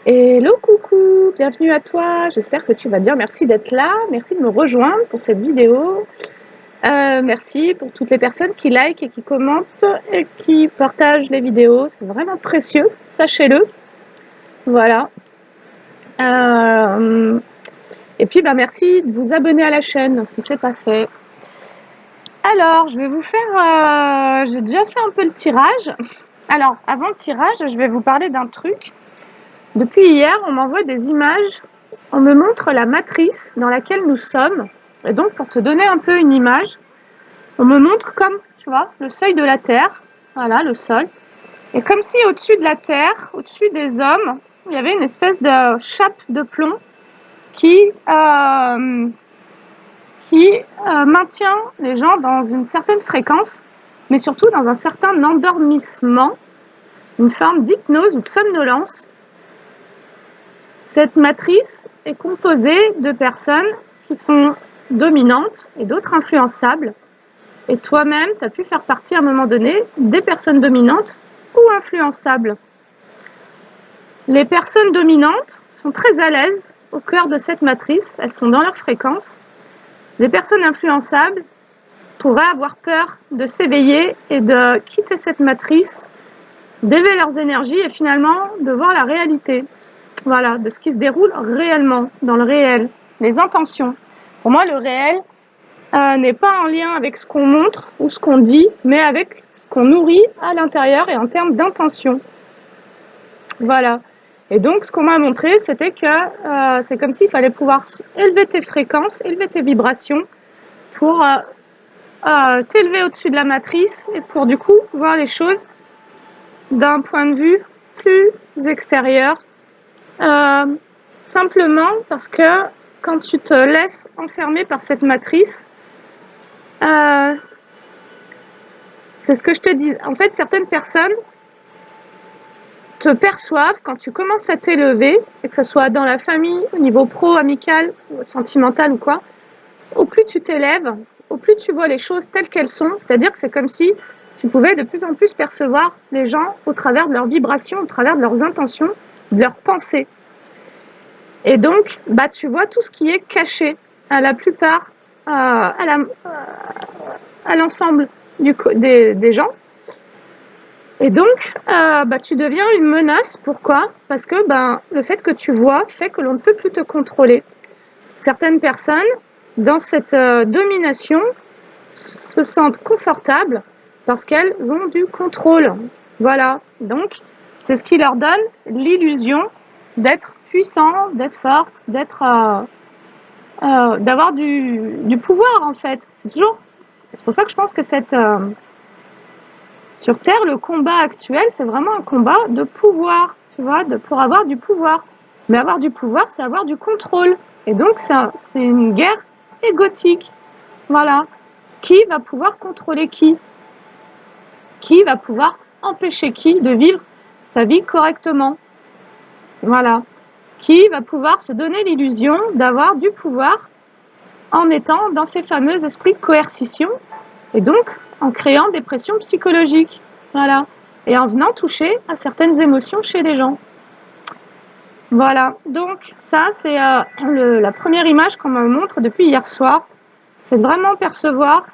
Hello, coucou, bienvenue à toi. J'espère que tu vas bien. Merci d'être là. Merci de me rejoindre pour cette vidéo. Merci pour toutes les personnes qui likent et qui commentent et qui partagent les vidéos. C'est vraiment précieux, sachez-le. Voilà. Et puis, merci de vous abonner à la chaîne si ce n'est pas fait. Alors, je vais vous faire... j'ai déjà fait un peu le tirage. Alors, avant le tirage, je vais vous parler d'un truc. Depuis hier, on m'envoie des images, on me montre la matrice dans laquelle nous sommes. Et donc, pour te donner un peu une image, on me montre comme, tu vois, le seuil de la Terre. Voilà, le sol. Et comme si au-dessus de la Terre, au-dessus des hommes, il y avait une espèce de chape de plomb qui maintient les gens dans une certaine fréquence, mais surtout dans un certain endormissement, une forme d'hypnose ou de somnolence. Cette matrice est composée de personnes qui sont dominantes et d'autres influençables. Et toi-même, tu as pu faire partie à un moment donné des personnes dominantes ou influençables. Les personnes dominantes sont très à l'aise au cœur de cette matrice, elles sont dans leur fréquence. Les personnes influençables pourraient avoir peur de s'éveiller et de quitter cette matrice, d'élever leurs énergies et finalement de voir la réalité. Voilà, de ce qui se déroule réellement, dans le réel, les intentions. Pour moi, le réel n'est pas en lien avec ce qu'on montre ou ce qu'on dit, mais avec ce qu'on nourrit à l'intérieur et en termes d'intention. Voilà. Et donc, ce qu'on m'a montré, c'était que c'est comme s'il fallait pouvoir élever tes fréquences, élever tes vibrations pour t'élever au-dessus de la matrice et pour du coup voir les choses d'un point de vue plus extérieur. Simplement parce que quand tu te laisses enfermer par cette matrice, c'est ce que je te dis. En fait, certaines personnes te perçoivent quand tu commences à t'élever, et que ce soit dans la famille, au niveau pro, amical, sentimental ou quoi, au plus tu t'élèves, au plus tu vois les choses telles qu'elles sont, c'est-à-dire que c'est comme si tu pouvais de plus en plus percevoir les gens au travers de leurs vibrations, au travers de leurs intentions, de leurs pensées. Et donc, tu vois tout ce qui est caché à la plupart, à l'ensemble des gens. Et donc, tu deviens une menace. Pourquoi? Parce que le fait que tu vois fait que l'on ne peut plus te contrôler. Certaines personnes, dans cette domination, se sentent confortables parce qu'elles ont du contrôle. Voilà. Donc, c'est ce qui leur donne l'illusion d'être puissant, d'être forte, d'avoir du pouvoir en fait. C'est pour ça que je pense que sur Terre, le combat actuel, c'est vraiment un combat de pouvoir, tu vois, pour avoir du pouvoir. Mais avoir du pouvoir, c'est avoir du contrôle. Et donc, c'est une guerre égotique. Voilà. Qui va pouvoir contrôler qui? Qui va pouvoir empêcher qui de vivre sa vie correctement? Voilà. Qui va pouvoir se donner l'illusion d'avoir du pouvoir en étant dans ces fameux esprits de coercition et donc en créant des pressions psychologiques. Voilà. Et en venant toucher à certaines émotions chez les gens. Voilà. Donc ça, c'est la première image qu'on me montre depuis hier soir. C'est vraiment percevoir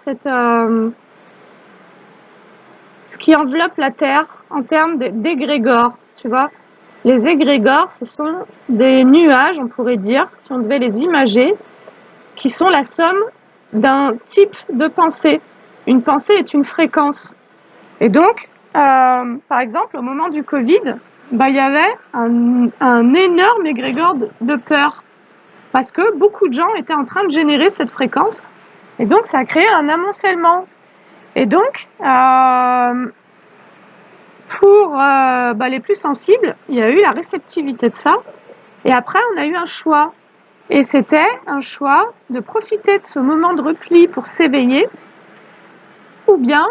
ce qui enveloppe la Terre en termes d'égrégores, tu vois. Les égrégores, ce sont des nuages, on pourrait dire, si on devait les imager, qui sont la somme d'un type de pensée. Une pensée est une fréquence. Et donc, par exemple, au moment du Covid, il y avait un énorme égrégore de peur. Parce que beaucoup de gens étaient en train de générer cette fréquence. Et donc, ça a créé un amoncellement. Et donc, pour les plus sensibles, il y a eu la réceptivité de ça. Et après, on a eu un choix. Et c'était un choix de profiter de ce moment de repli pour s'éveiller ou bien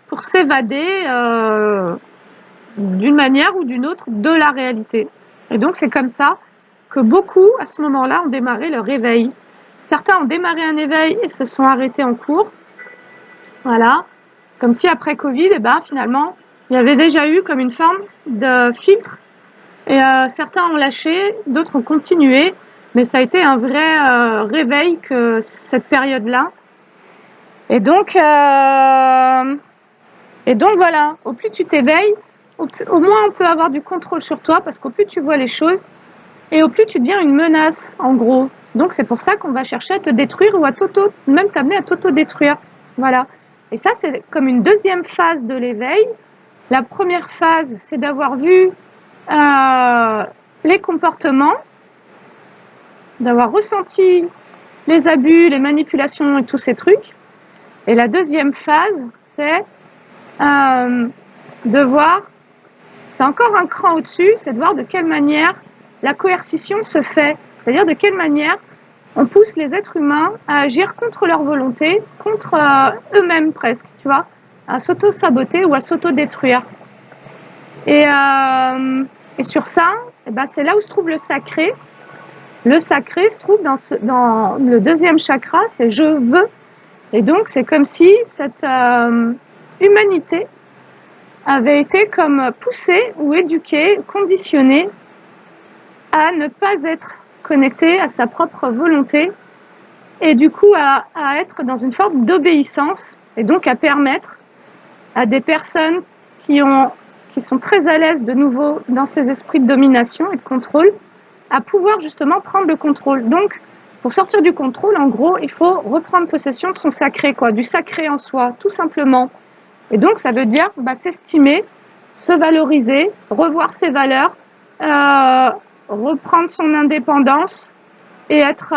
pour s'évader d'une manière ou d'une autre de la réalité. Et donc, c'est comme ça que beaucoup, à ce moment-là, ont démarré leur éveil. Certains ont démarré un éveil et se sont arrêtés en cours. Voilà. Comme si après Covid, finalement, il y avait déjà eu comme une forme de filtre Et certains ont lâché, d'autres ont continué, mais ça a été un vrai réveil que cette période-là. Et donc voilà, au plus tu t'éveilles, au moins on peut avoir du contrôle sur toi, parce qu'au plus tu vois les choses, et au plus tu deviens une menace, en gros. Donc c'est pour ça qu'on va chercher à te détruire ou à même t'amener à t'auto-détruire. Voilà. Et ça, c'est comme une deuxième phase de l'éveil. La première phase, c'est d'avoir vu les comportements, d'avoir ressenti les abus, les manipulations et tous ces trucs. Et la deuxième phase, c'est de voir, c'est encore un cran au-dessus, c'est de voir de quelle manière la coercition se fait. C'est-à-dire de quelle manière on pousse les êtres humains à agir contre leur volonté, contre eux-mêmes presque, tu vois, à s'auto-saboter ou à s'auto-détruire. Et sur ça, eh ben, c'est là où se trouve le sacré. Le sacré se trouve dans le deuxième chakra, c'est je veux. Et donc, c'est comme si cette humanité avait été comme poussée ou éduquée, conditionnée à ne pas être connectée à sa propre volonté et du coup à être dans une forme d'obéissance et donc à permettre à des personnes qui sont très à l'aise de nouveau dans ces esprits de domination et de contrôle à pouvoir justement prendre le contrôle. Donc, pour sortir du contrôle, en gros, il faut reprendre possession de son sacré, quoi, du sacré en soi, tout simplement. Et donc, ça veut dire s'estimer, se valoriser, revoir ses valeurs, reprendre son indépendance et être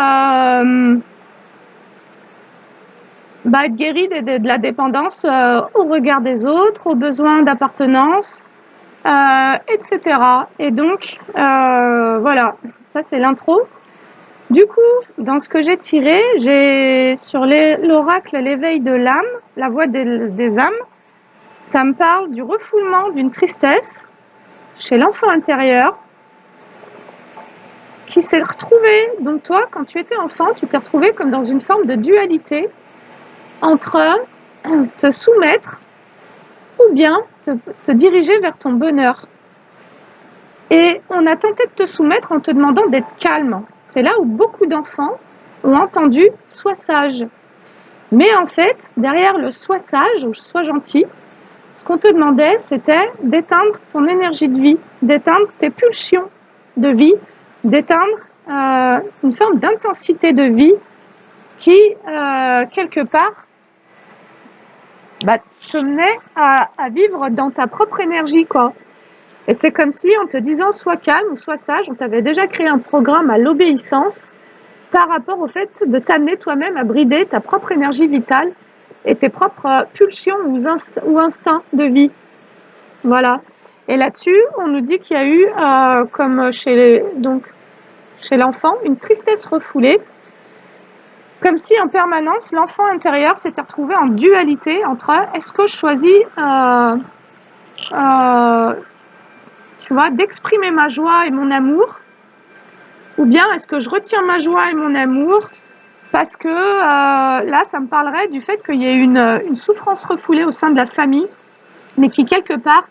guéri de la dépendance au regard des autres, aux besoins d'appartenance, etc. Et donc, voilà, ça c'est l'intro. Du coup, dans ce que j'ai tiré, j'ai sur l'oracle l'éveil de l'âme, la voix des âmes, ça me parle du refoulement d'une tristesse chez l'enfant intérieur qui s'est retrouvé, donc toi, quand tu étais enfant, tu t'es retrouvé comme dans une forme de dualité entre te soumettre ou bien te diriger vers ton bonheur. Et on a tenté de te soumettre en te demandant d'être calme. C'est là où beaucoup d'enfants ont entendu « sois sage ». Mais en fait, derrière le « sois sage » ou « sois gentil », ce qu'on te demandait, c'était d'éteindre ton énergie de vie, d'éteindre tes pulsions de vie, d'éteindre une forme d'intensité de vie qui, quelque part, te menait à vivre dans ta propre énergie, quoi. Et c'est comme si, en te disant « sois calme » ou « sois sage », on t'avait déjà créé un programme à l'obéissance par rapport au fait de t'amener toi-même à brider ta propre énergie vitale et tes propres pulsions ou instincts de vie. Voilà. Et là-dessus, on nous dit qu'il y a eu, comme chez l'enfant, une tristesse refoulée, comme si en permanence, l'enfant intérieur s'était retrouvé en dualité entre est-ce que je choisis tu vois, d'exprimer ma joie et mon amour, ou bien est-ce que je retiens ma joie et mon amour parce que là, ça me parlerait du fait qu'il y ait une souffrance refoulée au sein de la famille, mais qui, quelque part,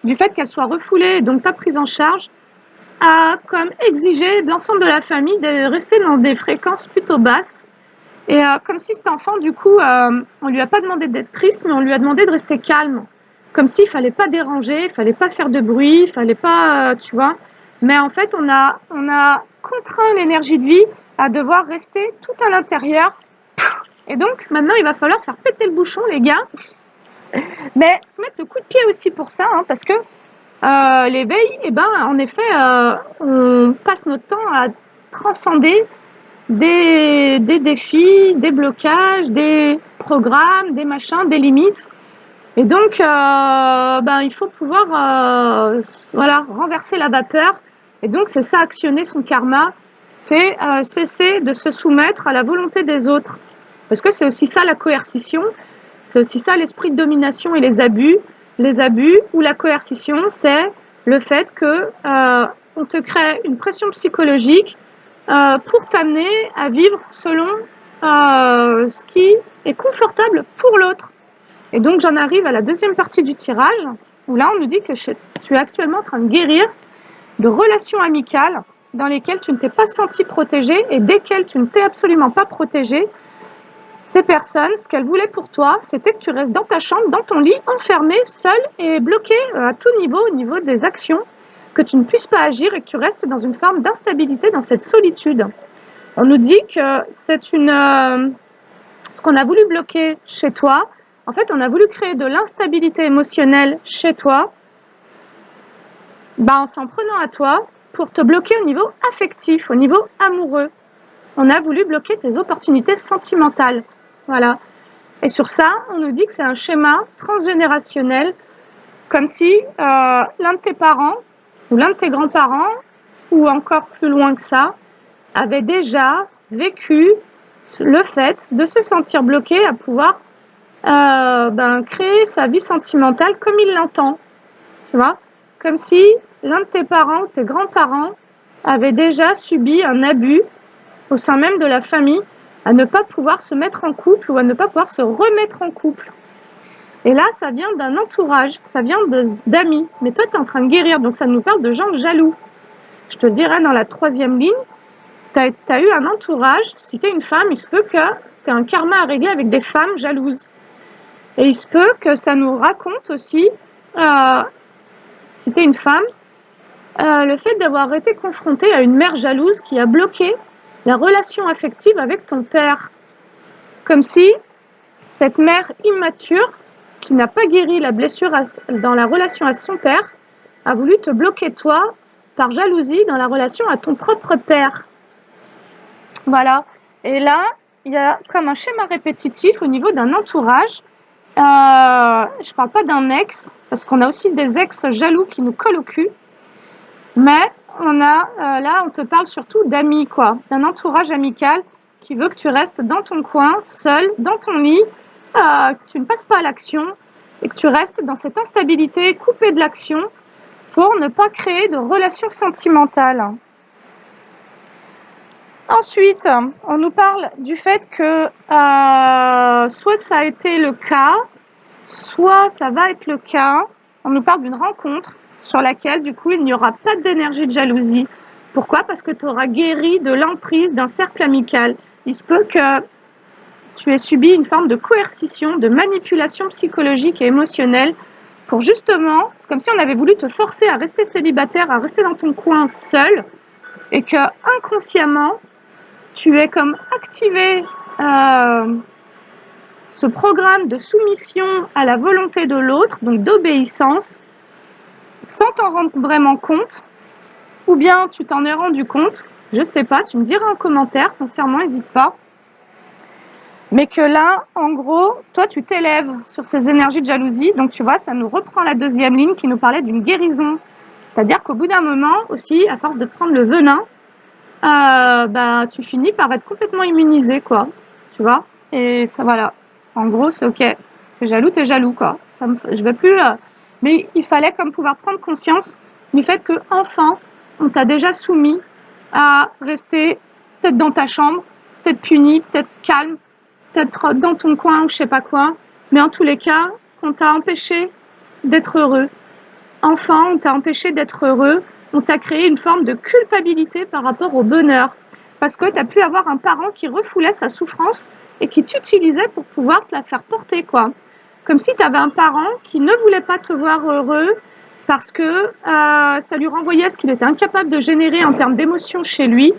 du fait qu'elle soit refoulée et donc pas prise en charge, a comme exigé de l'ensemble de la famille de rester dans des fréquences plutôt basses. Et comme si cet enfant, du coup, on lui a pas demandé d'être triste, mais on lui a demandé de rester calme. Comme s'il fallait pas déranger, il fallait pas faire de bruit, il fallait pas, tu vois. Mais en fait, on a contraint l'énergie de vie à devoir rester tout à l'intérieur. Et donc, maintenant, il va falloir faire péter le bouchon, les gars. Mais se mettre le coup de pied aussi pour ça, hein, parce que l'éveil, en effet, on passe notre temps à transcender des défis, des blocages, des programmes, des machins, des limites. Et donc, il faut pouvoir renverser la vapeur. Et donc, c'est ça, actionner son karma. C'est cesser de se soumettre à la volonté des autres. Parce que c'est aussi ça la coercition. C'est aussi ça l'esprit de domination et les abus. Les abus ou la coercition, c'est le fait que on te crée une pression psychologique pour t'amener à vivre selon ce qui est confortable pour l'autre. Et donc j'en arrive à la deuxième partie du tirage, où là on nous dit que tu es actuellement en train de guérir de relations amicales dans lesquelles tu ne t'es pas senti protégé et desquelles tu ne t'es absolument pas protégé. Ces personnes, ce qu'elles voulaient pour toi, c'était que tu restes dans ta chambre, dans ton lit, enfermé, seul et bloqué à tout niveau, au niveau des actions, que tu ne puisses pas agir et que tu restes dans une forme d'instabilité, dans cette solitude. On nous dit que c'est ce qu'on a voulu bloquer chez toi. En fait, on a voulu créer de l'instabilité émotionnelle chez toi, en s'en prenant à toi pour te bloquer au niveau affectif, au niveau amoureux. On a voulu bloquer tes opportunités sentimentales. Voilà. Et sur ça, on nous dit que c'est un schéma transgénérationnel, comme si l'un de tes parents ou l'un de tes grands-parents, ou encore plus loin que ça, avait déjà vécu le fait de se sentir bloqué à pouvoir créer sa vie sentimentale comme il l'entend. Tu vois, comme si l'un de tes parents ou tes grands-parents avait déjà subi un abus au sein même de la famille, à ne pas pouvoir se mettre en couple ou à ne pas pouvoir se remettre en couple. Et là, ça vient d'un entourage, ça vient d'amis. Mais toi, tu es en train de guérir, donc ça nous parle de gens jaloux. Je te le dirais dans la 3e ligne, tu as eu un entourage, si tu es une femme, il se peut que tu aies un karma à régler avec des femmes jalouses. Et il se peut que ça nous raconte aussi, si tu es une femme, le fait d'avoir été confrontée à une mère jalouse qui a bloqué la relation affective avec ton père. Comme si cette mère immature, qui n'a pas guéri la blessure dans la relation à son père, a voulu te bloquer toi, par jalousie, dans la relation à ton propre père. Voilà. Et là, il y a comme un schéma répétitif au niveau d'un entourage. Je ne parle pas d'un ex, parce qu'on a aussi des ex jaloux qui nous collent au cul. Mais on a, là, on te parle surtout d'amis, quoi, d'un entourage amical qui veut que tu restes dans ton coin, seul, dans ton lit, que tu ne passes pas à l'action et que tu restes dans cette instabilité, coupé de l'action, pour ne pas créer de relations sentimentales. Ensuite, on nous parle du fait que soit ça a été le cas, soit ça va être le cas. On nous parle d'une rencontre sur laquelle, du coup, il n'y aura pas d'énergie de jalousie. Pourquoi ? Parce que tu auras guéri de l'emprise d'un cercle amical. Il se peut que tu aies subi une forme de coercition, de manipulation psychologique et émotionnelle pour justement, c'est comme si on avait voulu te forcer à rester célibataire, à rester dans ton coin seul, et que inconsciemment, tu es comme activé ce programme de soumission à la volonté de l'autre, donc d'obéissance, sans t'en rendre vraiment compte, ou bien tu t'en es rendu compte, je sais pas, tu me diras en commentaire, sincèrement, n'hésite pas. Mais que là, en gros, toi, tu t'élèves sur ces énergies de jalousie, donc tu vois, ça nous reprend la 2e ligne qui nous parlait d'une guérison. C'est-à-dire qu'au bout d'un moment, aussi, à force de te prendre le venin, tu finis par être complètement immunisé, quoi, tu vois. Et ça, voilà. En gros, c'est ok. T'es jaloux, quoi. Je vais plus. Mais il fallait comme pouvoir prendre conscience du fait que enfin, on t'a déjà soumis à rester peut-être dans ta chambre, peut-être puni, peut-être calme, peut-être dans ton coin ou je sais pas quoi. Mais en tous les cas, on t'a empêché d'être heureux. Enfin, on t'a empêché d'être heureux. On t'a créé une forme de culpabilité par rapport au bonheur. Parce que tu as pu avoir un parent qui refoulait sa souffrance et qui t'utilisait pour pouvoir te la faire porter, quoi. Comme si tu avais un parent qui ne voulait pas te voir heureux parce que ça lui renvoyait ce qu'il était incapable de générer en termes d'émotions chez lui.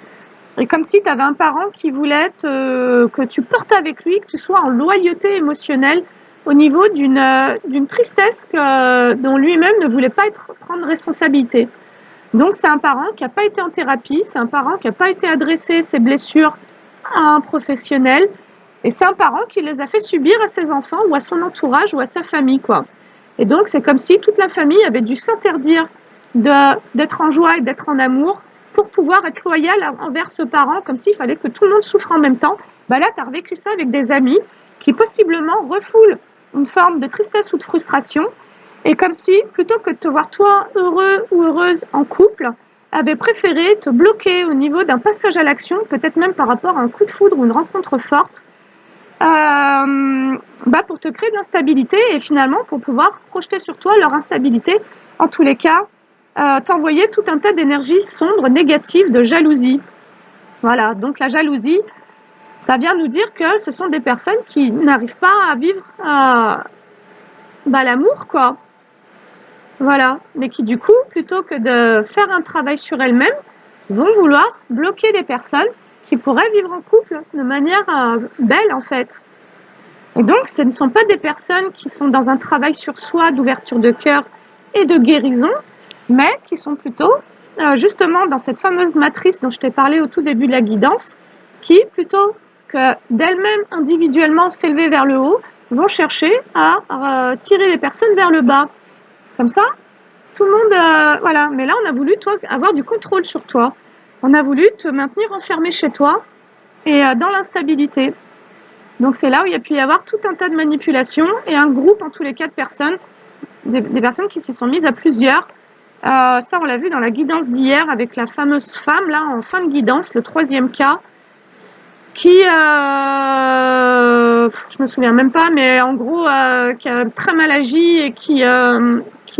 Et comme si tu avais un parent qui voulait que tu portes avec lui, que tu sois en loyauté émotionnelle au niveau d'une tristesse dont lui-même ne voulait pas prendre responsabilité. Donc c'est un parent qui n'a pas été en thérapie, c'est un parent qui n'a pas été adressé ses blessures à un professionnel, et c'est un parent qui les a fait subir à ses enfants ou à son entourage ou à sa famille, quoi. Et donc c'est comme si toute la famille avait dû s'interdire d'être en joie et d'être en amour pour pouvoir être loyal envers ce parent, comme s'il fallait que tout le monde souffre en même temps. Là, tu as revécu ça avec des amis qui possiblement refoulent une forme de tristesse ou de frustration, et comme si, plutôt que de te voir toi heureux ou heureuse en couple, avait préféré te bloquer au niveau d'un passage à l'action, peut-être même par rapport à un coup de foudre ou une rencontre forte, pour te créer de l'instabilité et finalement pour pouvoir projeter sur toi leur instabilité. En tous les cas, t'envoyer tout un tas d'énergies sombres, négatives, de jalousie. Voilà, donc la jalousie, ça vient nous dire que ce sont des personnes qui n'arrivent pas à vivre l'amour, quoi. Voilà, mais qui du coup, plutôt que de faire un travail sur elles-mêmes, vont vouloir bloquer des personnes qui pourraient vivre en couple de manière belle, en fait. Et donc, ce ne sont pas des personnes qui sont dans un travail sur soi d'ouverture de cœur et de guérison, mais qui sont plutôt justement dans cette fameuse matrice dont je t'ai parlé au tout début de la guidance, qui, plutôt que d'elles-mêmes individuellement s'élever vers le haut, vont chercher à tirer les personnes vers le bas. Comme ça, tout le monde, voilà. Mais là, on a voulu, toi, avoir du contrôle sur toi. On a voulu te maintenir enfermé chez toi et dans l'instabilité. Donc, c'est là où il y a pu y avoir tout un tas de manipulations et un groupe, en tous les cas, de personnes, des personnes qui s'y sont mises à plusieurs. Ça, on l'a vu dans la guidance d'hier avec la fameuse femme, là, en fin de guidance, le 3e cas, qui, je me souviens même pas, mais en gros, qui a très mal agi et qui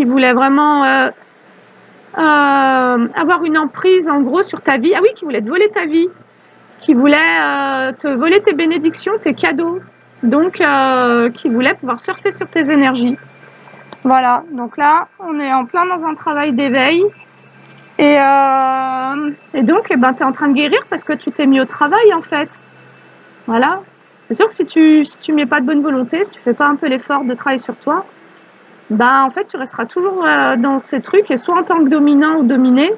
voulait vraiment avoir une emprise, en gros, sur ta vie. Ah oui, qui voulait te voler ta vie, qui voulait te voler tes bénédictions, tes cadeaux, donc qui voulait pouvoir surfer sur tes énergies. Voilà, donc là, on est en plein dans un travail d'éveil. Et donc, tu es en train de guérir parce que tu t'es mis au travail, en fait. Voilà. C'est sûr que si tu mets pas de bonne volonté, si tu fais pas un peu l'effort de travailler sur toi, en fait, tu resteras toujours dans ces trucs, et soit en tant que dominant ou dominé,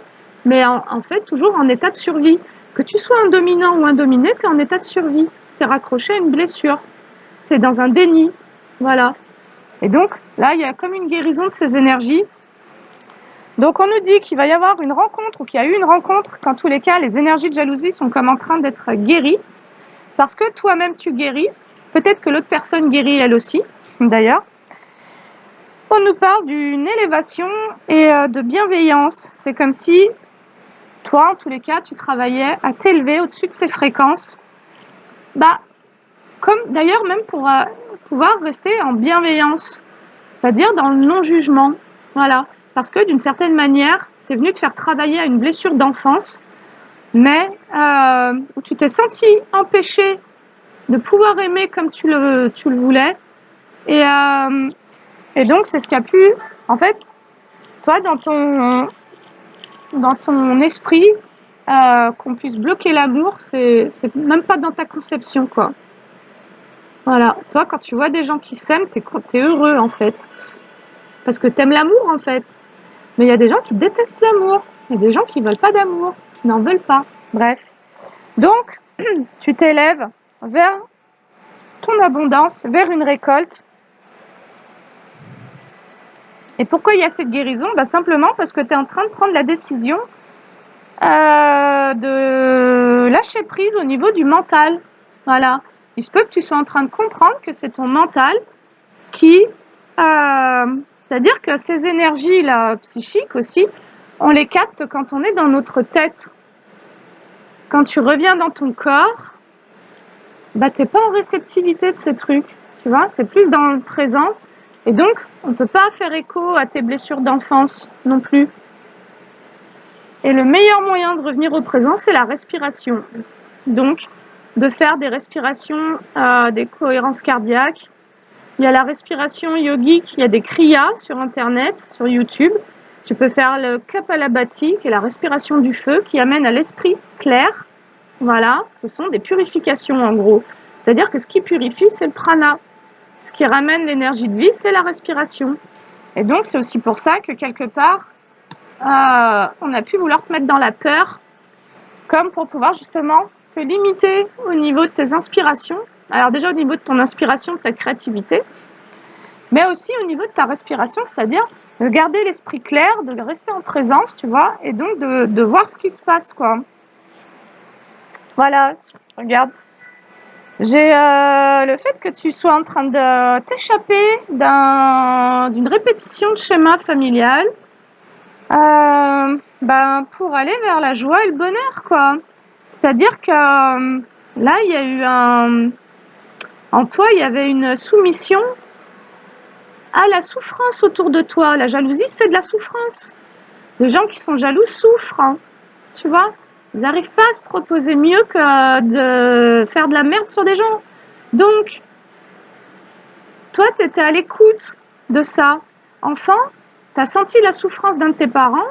mais en fait, toujours en état de survie. Que tu sois un dominant ou un dominé, tu es en état de survie. Tu es raccroché à une blessure. Tu es dans un déni. Voilà. Et donc, là, il y a comme une guérison de ces énergies. Donc, on nous dit qu'il va y avoir une rencontre, ou qu'il y a eu une rencontre, qu'en tous les cas, les énergies de jalousie sont comme en train d'être guéries, parce que toi-même, tu guéris. Peut-être que l'autre personne guérit elle aussi, d'ailleurs. On nous parle d'une élévation et de bienveillance. C'est comme si, toi, en tous les cas, tu travaillais à t'élever au-dessus de ces fréquences. Comme d'ailleurs, même pour pouvoir rester en bienveillance, c'est-à-dire dans le non-jugement. Voilà. Parce que d'une certaine manière, c'est venu te faire travailler à une blessure d'enfance, mais où tu t'es senti empêché de pouvoir aimer comme tu le voulais. Et donc, c'est ce qui a pu, en fait, toi, dans ton esprit, qu'on puisse bloquer l'amour, c'est même pas dans ta conception, quoi. Voilà. Toi, quand tu vois des gens qui s'aiment, t'es heureux, en fait. Parce que t'aimes l'amour, en fait. Mais il y a des gens qui détestent l'amour. Il y a des gens qui veulent pas d'amour, qui n'en veulent pas. Bref. Donc, tu t'élèves vers ton abondance, vers une récolte. Et pourquoi il y a cette guérison ? Simplement parce que tu es en train de prendre la décision de lâcher prise au niveau du mental. Voilà. Il se peut que tu sois en train de comprendre que c'est ton mental qui... c'est-à-dire que ces énergies-là psychiques aussi, on les capte quand on est dans notre tête. Quand tu reviens dans ton corps, t'es pas en réceptivité de ces trucs. Tu vois, t'es plus dans le présent. Et donc, on ne peut pas faire écho à tes blessures d'enfance non plus. Et le meilleur moyen de revenir au présent, c'est la respiration. Donc, de faire des respirations, des cohérences cardiaques. Il y a la respiration yogique, il y a des kriyas sur Internet, sur YouTube. Tu peux faire le Kapalabhati, qui est la respiration du feu, qui amène à l'esprit clair. Voilà, ce sont des purifications en gros. C'est-à-dire que ce qui purifie, c'est le prana. Ce qui ramène l'énergie de vie, c'est la respiration. Et donc, c'est aussi pour ça que quelque part, on a pu vouloir te mettre dans la peur, comme pour pouvoir justement te limiter au niveau de tes inspirations. Alors déjà au niveau de ton inspiration, de ta créativité, mais aussi au niveau de ta respiration, c'est-à-dire de garder l'esprit clair, de rester en présence, tu vois, et donc de voir ce qui se passe, quoi. Voilà, regarde. J'ai le fait que tu sois en train de t'échapper d'une répétition de schéma familial, pour aller vers la joie et le bonheur, quoi. C'est-à-dire que là, il y a eu en toi, il y avait une soumission à la souffrance autour de toi. La jalousie, c'est de la souffrance. Les gens qui sont jaloux souffrent, hein, tu vois. Ils n'arrivent pas à se proposer mieux que de faire de la merde sur des gens. Donc, toi, tu étais à l'écoute de ça. Enfant, tu as senti la souffrance d'un de tes parents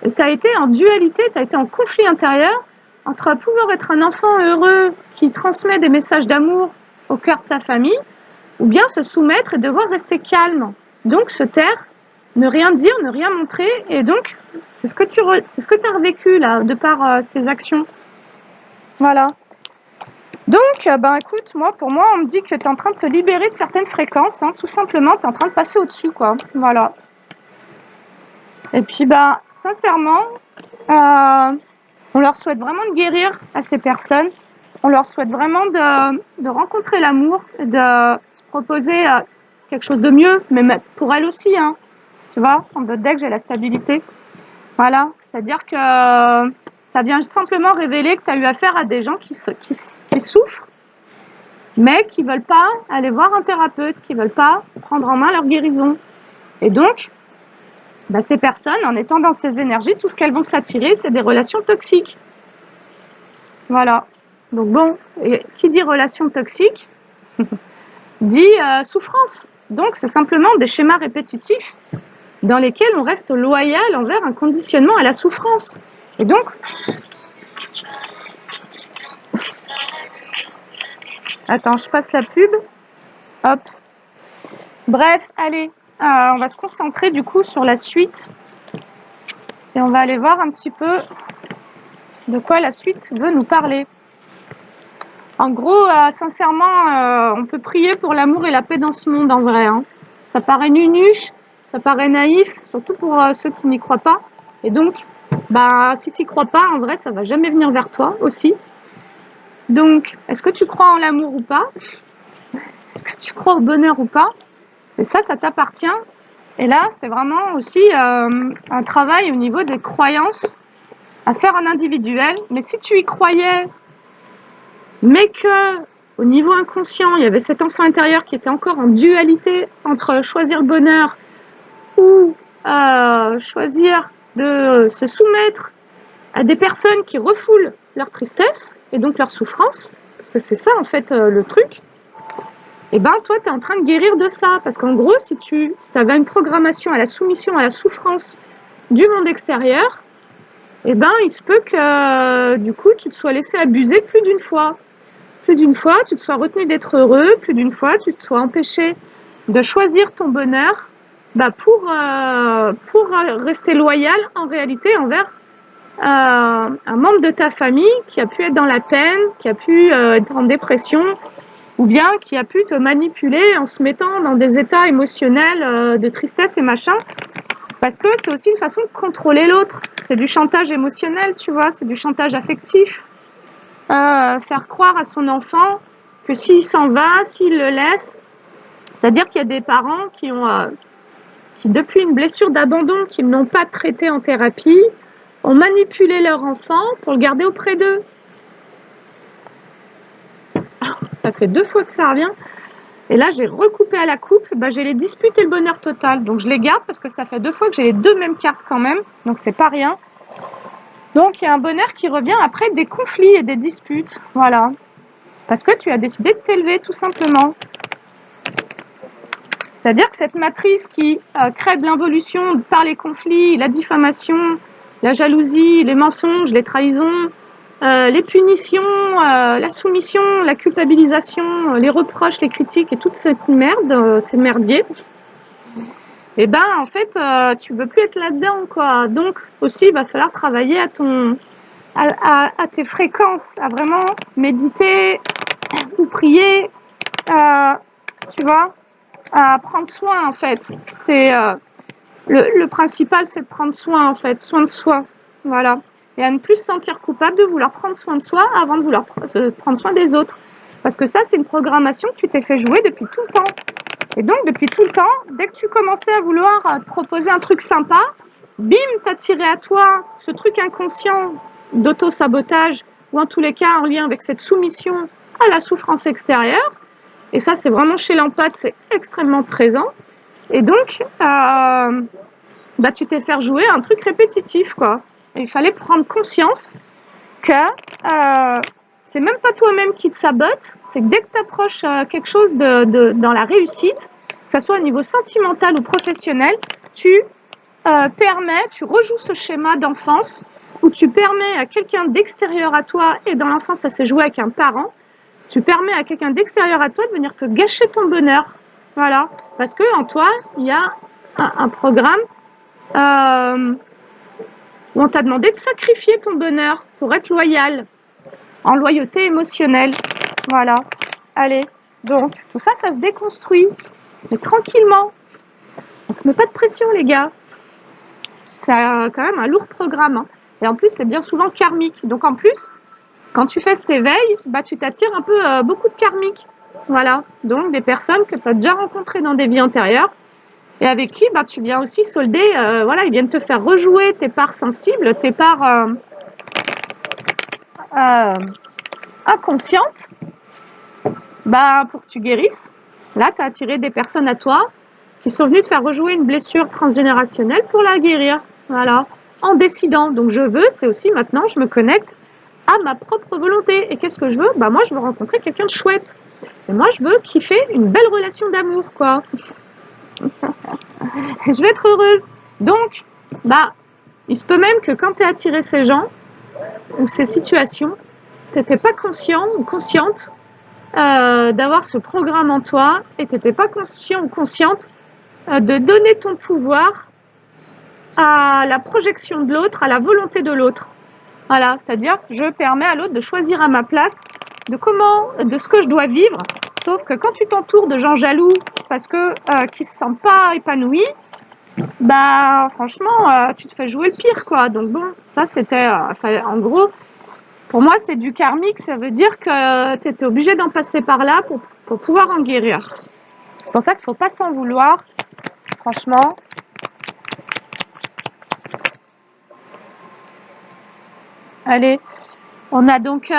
et tu as été en dualité, tu as été en conflit intérieur entre pouvoir être un enfant heureux qui transmet des messages d'amour au cœur de sa famille ou bien se soumettre et devoir rester calme. Donc, se taire, ne rien dire, ne rien montrer et donc, c'est ce que tu as revécu là, de par ces actions. Voilà. Donc, écoute, pour moi, on me dit que tu es en train de te libérer de certaines fréquences, hein, tout simplement, tu es en train de passer au-dessus, quoi. Voilà. Et puis, sincèrement, on leur souhaite vraiment de guérir à ces personnes. On leur souhaite vraiment de rencontrer l'amour, de se proposer quelque chose de mieux, mais pour elles aussi, hein. Tu vois, dès que j'ai la stabilité. Voilà. C'est-à-dire que ça vient simplement révéler que tu as eu affaire à des gens qui souffrent, mais qui ne veulent pas aller voir un thérapeute, qui ne veulent pas prendre en main leur guérison. Et donc, ces personnes, en étant dans ces énergies, tout ce qu'elles vont s'attirer, c'est des relations toxiques. Voilà. Donc bon, et qui dit relation toxique dit souffrance. Donc c'est simplement des schémas répétitifs dans lesquels on reste loyal envers un conditionnement à la souffrance. Et donc, attends, je passe la pub. Hop. Bref, allez, on va se concentrer du coup sur la suite. Et on va aller voir un petit peu de quoi la suite veut nous parler. En gros, sincèrement, on peut prier pour l'amour et la paix dans ce monde en vrai. Hein. Ça paraît nunuche, ça paraît naïf, surtout pour ceux qui n'y croient pas. Et donc, si tu n'y crois pas, en vrai, ça va jamais venir vers toi aussi. Donc, est-ce que tu crois en l'amour ou pas? Est-ce que tu crois au bonheur ou pas? Et ça t'appartient. Et là, c'est vraiment aussi un travail au niveau des croyances à faire en individuel. Mais si tu y croyais, mais que au niveau inconscient, il y avait cet enfant intérieur qui était encore en dualité entre choisir le bonheur ou choisir de se soumettre à des personnes qui refoulent leur tristesse et donc leur souffrance, parce que c'est ça en fait le truc, et toi tu es en train de guérir de ça, parce qu'en gros si tu avais une programmation à la soumission, à la souffrance du monde extérieur, il se peut que du coup tu te sois laissé abuser plus d'une fois. Plus d'une fois, tu te sois retenu d'être heureux, plus d'une fois, tu te sois empêché de choisir ton bonheur pour rester loyal en réalité envers un membre de ta famille qui a pu être dans la peine, qui a pu être en dépression, ou bien qui a pu te manipuler en se mettant dans des états émotionnels de tristesse et machin. Parce que c'est aussi une façon de contrôler l'autre. C'est du chantage émotionnel, tu vois, c'est du chantage affectif. Faire croire à son enfant que s'il s'en va, s'il le laisse, c'est-à-dire qu'il y a des parents qui depuis une blessure d'abandon qu'ils n'ont pas traité en thérapie, ont manipulé leur enfant pour le garder auprès d'eux. Ça fait 2 fois que ça revient. Et là, j'ai recoupé à la coupe, j'ai les disputes et le bonheur total. Donc je les garde parce que ça fait 2 fois que j'ai les 2 mêmes cartes quand même. Donc c'est pas rien. Donc il y a un bonheur qui revient après des conflits et des disputes. Voilà. Parce que tu as décidé de t'élever tout simplement. C'est-à-dire que cette matrice qui crée de l'involution par les conflits, la diffamation, la jalousie, les mensonges, les trahisons, les punitions, la soumission, la culpabilisation, les reproches, les critiques et toute cette merde, ces merdiers, en fait, tu veux plus être là-dedans, quoi. Donc aussi, il va falloir travailler à tes fréquences, à vraiment méditer ou prier, tu vois, à prendre soin, en fait. C'est le principal, c'est de prendre soin, en fait, soin de soi, voilà. Et à ne plus se sentir coupable de vouloir prendre soin de soi avant de vouloir prendre soin des autres. Parce que ça, c'est une programmation que tu t'es fait jouer depuis tout le temps. Et donc, depuis tout le temps, dès que tu commençais à vouloir te proposer un truc sympa, bim, t'attirais à toi ce truc inconscient d'auto-sabotage, ou en tous les cas en lien avec cette soumission à la souffrance extérieure. Et ça, c'est vraiment chez l'empathe, c'est extrêmement présent. Et donc, bah, tu t'es fait jouer un truc répétitif, quoi. Et il fallait prendre conscience que c'est même pas toi-même qui te sabote, c'est que dès que tu approches quelque chose dans la réussite, que ce soit au niveau sentimental ou professionnel, tu tu rejoues ce schéma d'enfance où tu permets à quelqu'un d'extérieur à toi, et dans l'enfance ça s'est joué avec un parent, tu permets à quelqu'un d'extérieur à toi de venir te gâcher ton bonheur. Voilà. Parce que en toi, il y a un programme où on t'a demandé de sacrifier ton bonheur pour être loyal, en loyauté émotionnelle. Voilà. Allez, donc tout ça, ça se déconstruit. Mais tranquillement. On se met pas de pression, les gars. C'est quand même un lourd programme. Hein. Et en plus, c'est bien souvent karmique. Donc en plus, quand tu fais cet éveil, bah, tu t'attires un peu beaucoup de karmiques. Voilà. Donc des personnes que tu as déjà rencontrées dans des vies antérieures et avec qui bah, tu viens aussi solder, voilà, ils viennent te faire rejouer tes parts sensibles, tes parts inconscientes, bah, pour que tu guérisses. Là, tu as attiré des personnes à toi qui sont venues te faire rejouer une blessure transgénérationnelle pour la guérir. Voilà. En décidant. Donc je veux, c'est aussi maintenant, je me connecte à ma propre volonté. Et qu'est-ce que je veux? Bah moi, je veux rencontrer quelqu'un de chouette. Et moi, je veux kiffer une belle relation d'amour, quoi. Je veux être heureuse. Donc, bah, il se peut même que quand tu as attiré ces gens ou ces situations, tu n'étais pas conscient ou consciente d'avoir ce programme en toi et tu n'étais pas conscient ou consciente de donner ton pouvoir à la projection de l'autre, à la volonté de l'autre. Voilà, c'est-à-dire je permets à l'autre de choisir à ma place de ce que je dois vivre. Sauf que quand tu t'entoures de gens jaloux parce que qui se sentent pas épanouis, bah franchement, tu te fais jouer le pire, quoi. Donc bon, ça c'était, en gros, pour moi c'est du karmique, ça veut dire que tu étais obligé d'en passer par là pour pouvoir en guérir. C'est pour ça qu'il ne faut pas s'en vouloir, franchement. Allez, on a donc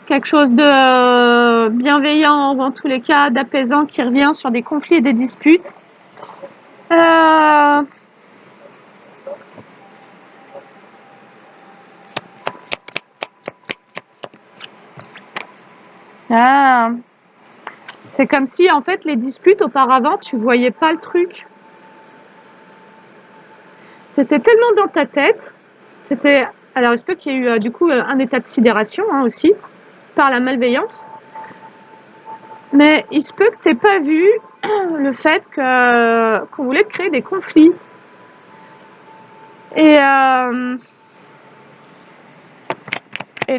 quelque chose de bienveillant, ou en tous les cas d'apaisant qui revient sur des conflits et des disputes. C'est comme si en fait les disputes auparavant tu voyais pas le truc. Tu étais tellement dans ta tête, alors il se peut qu'il y ait eu du coup un état de sidération hein, aussi par la malveillance. Mais il se peut que tu n'aies pas vu le fait qu'on voulait créer des conflits. Et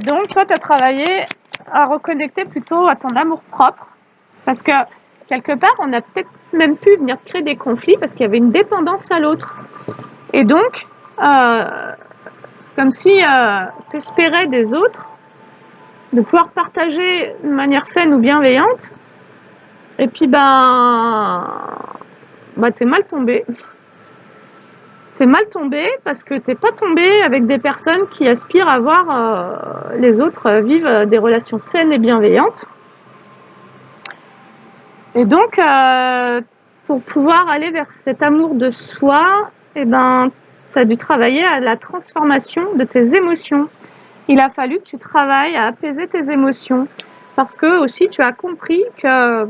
donc, toi, tu as travaillé à reconnecter plutôt à ton amour-propre. Parce que, quelque part, on a peut-être même pu venir créer des conflits parce qu'il y avait une dépendance à l'autre. Et donc, c'est comme si tu espérais des autres de pouvoir partager de manière saine ou bienveillante. Et puis, t'es mal tombé. T'es mal tombé parce que t'es pas tombé avec des personnes qui aspirent à voir les autres vivre des relations saines et bienveillantes. Et donc, pour pouvoir aller vers cet amour de soi, t'as dû travailler à la transformation de tes émotions. Il a fallu que tu travailles à apaiser tes émotions parce que aussi tu as compris que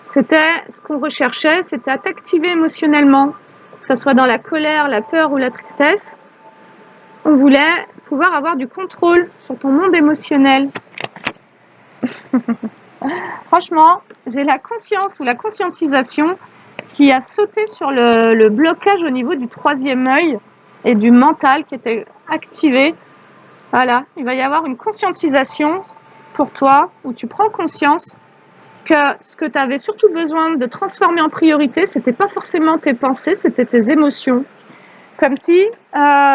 c'était ce qu'on recherchait, c'était à t'activer émotionnellement, que ce soit dans la colère, la peur ou la tristesse. On voulait pouvoir avoir du contrôle sur ton monde émotionnel. Franchement, j'ai la conscience ou la conscientisation qui a sauté sur le blocage au niveau du troisième œil et du mental qui était activé. Voilà, il va y avoir une conscientisation pour toi où tu prends conscience que ce que tu avais surtout besoin de transformer en priorité, c'était pas forcément tes pensées, c'était tes émotions. Comme si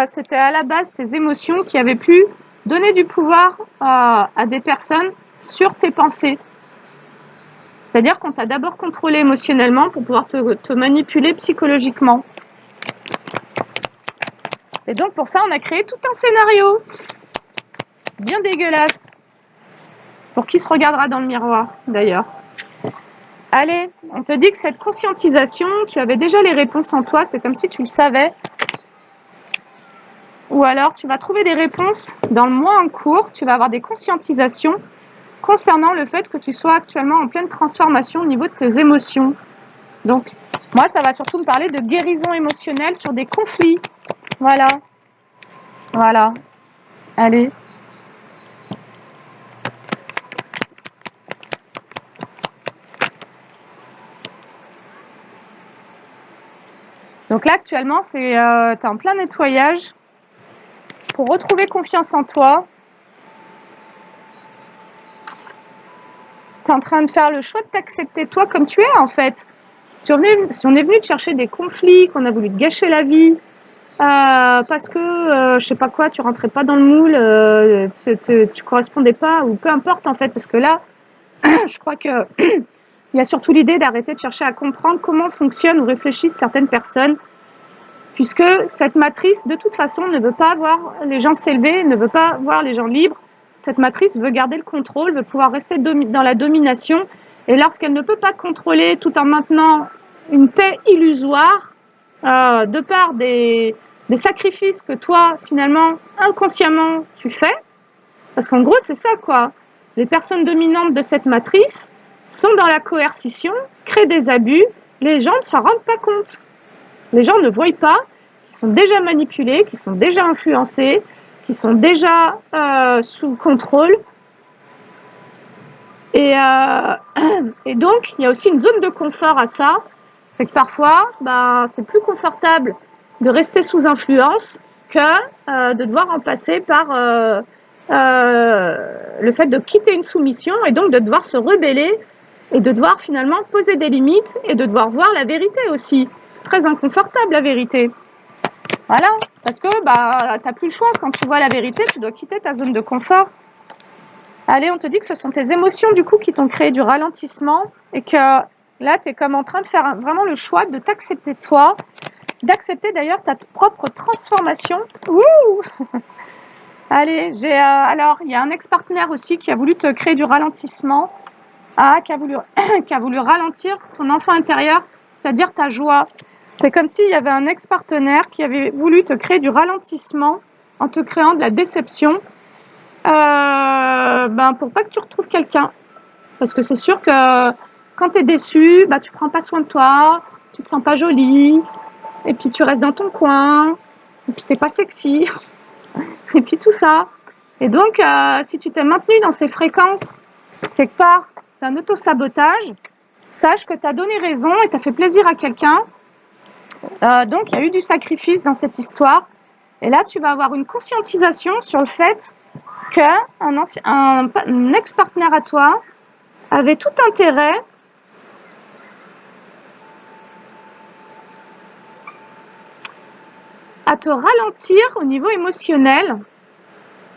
c'était à la base tes émotions qui avaient pu donner du pouvoir à des personnes sur tes pensées. C'est-à-dire qu'on t'a d'abord contrôlé émotionnellement pour pouvoir te manipuler psychologiquement. Et donc pour ça, on a créé tout un scénario bien dégueulasse. Pour qui se regardera dans le miroir, d'ailleurs. Allez, on te dit que cette conscientisation, tu avais déjà les réponses en toi, c'est comme si tu le savais. Ou alors, tu vas trouver des réponses dans le mois en cours, tu vas avoir des conscientisations concernant le fait que tu sois actuellement en pleine transformation au niveau de tes émotions. Donc, moi, ça va surtout me parler de guérison émotionnelle sur des conflits. Voilà. Voilà. Allez. Donc là, actuellement, tu es en plein nettoyage pour retrouver confiance en toi. Tu es en train de faire le choix de t'accepter toi comme tu es, en fait. Si on est venu te chercher des conflits, qu'on a voulu te gâcher la vie, parce que, je sais pas quoi, tu rentrais pas dans le moule, tu correspondais pas, ou peu importe, en fait, parce que là, je crois que il y a surtout l'idée d'arrêter de chercher à comprendre comment fonctionnent ou réfléchissent certaines personnes, puisque cette matrice, de toute façon, ne veut pas voir les gens s'élever, ne veut pas voir les gens libres. Cette matrice veut garder le contrôle, veut pouvoir rester dans la domination, et lorsqu'elle ne peut pas contrôler tout en maintenant une paix illusoire, de par des sacrifices que toi, finalement, inconsciemment, tu fais, parce qu'en gros, c'est ça, quoi. Les personnes dominantes de cette matrice sont dans la coercition, créent des abus, les gens ne s'en rendent pas compte. Les gens ne voient pas qu'ils sont déjà manipulés, qu'ils sont déjà influencés, qu'ils sont déjà sous contrôle. Et, et donc, il y a aussi une zone de confort à ça. C'est que parfois, c'est plus confortable de rester sous influence que de devoir en passer par le fait de quitter une soumission et donc de devoir se rebeller et de devoir finalement poser des limites et de devoir voir la vérité aussi. C'est très inconfortable, la vérité. Voilà, parce que t'as plus le choix. Quand tu vois la vérité, tu dois quitter ta zone de confort. Allez, on te dit que ce sont tes émotions du coup qui t'ont créé du ralentissement et que là, tu es comme en train de faire vraiment le choix de t'accepter toi, d'accepter d'ailleurs ta propre transformation. Ouh. Allez, alors, il y a un ex-partenaire aussi qui a voulu te créer du ralentissement, qui a voulu ralentir ton enfant intérieur, c'est-à-dire ta joie. C'est comme s'il y avait un ex-partenaire qui avait voulu te créer du ralentissement en te créant de la déception, pour pas que tu retrouves quelqu'un. Parce que c'est sûr que quand tu es déçu, tu prends pas soin de toi, tu te sens pas jolie, et puis tu restes dans ton coin, et puis t'es pas sexy, et puis tout ça. Et donc, si tu t'es maintenu dans ces fréquences, quelque part, d'un auto-sabotage, sache que tu as donné raison et tu as fait plaisir à quelqu'un. Donc, il y a eu du sacrifice dans cette histoire. Et là, tu vas avoir une conscientisation sur le fait qu'un ex-partenaire à toi avait tout intérêt à te ralentir au niveau émotionnel,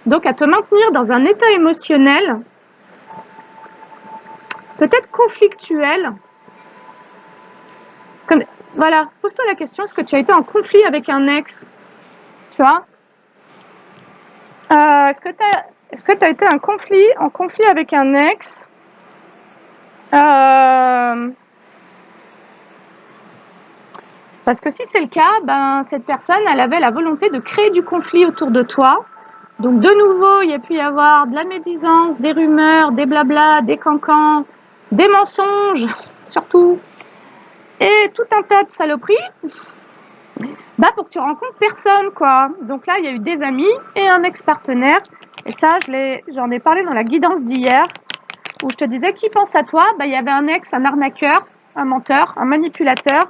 donc à te maintenir dans un état émotionnel peut-être conflictuel. Voilà, pose-toi la question, est-ce que tu as été en conflit avec un ex? Tu vois, est-ce que tu as été en conflit avec un ex? Parce que si c'est le cas, cette personne, elle avait la volonté de créer du conflit autour de toi. Donc de nouveau, il y a pu y avoir de la médisance, des rumeurs, des blablas, des cancans, des mensonges, surtout, et tout un tas de saloperies, pour que tu rencontres personne, quoi. Donc là, il y a eu des amis et un ex-partenaire. Et ça, j'en ai parlé dans la guidance d'hier, où je te disais, qui pense à toi? Il y avait un ex, un arnaqueur, un menteur, un manipulateur.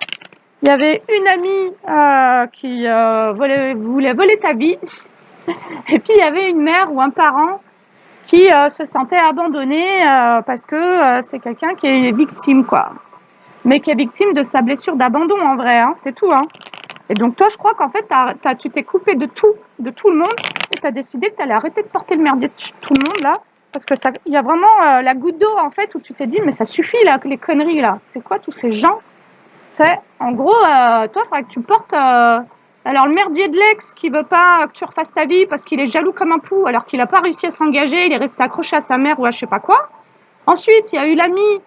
Il y avait une amie qui voulait voler ta vie. Et puis, il y avait une mère ou un parent qui se sentait abandonné parce que c'est quelqu'un qui est victime, quoi. Mais qui est victime de sa blessure d'abandon, en vrai, hein, c'est tout. Hein. Et donc, toi, je crois qu'en fait, tu t'es coupé de tout le monde, et tu as décidé que tu allais arrêter de porter le merdier de tout le monde, là, parce que il y a vraiment la goutte d'eau, en fait, où tu t'es dit, mais ça suffit, là, les conneries, là. C'est quoi, tous ces gens? En gros, toi, il faudrait que tu portes alors le merdier de l'ex qui veut pas que tu refasses ta vie parce qu'il est jaloux comme un pou, alors qu'il n'a pas réussi à s'engager, il est resté accroché à sa mère ou à je sais pas quoi. Ensuite, il y a eu l'ami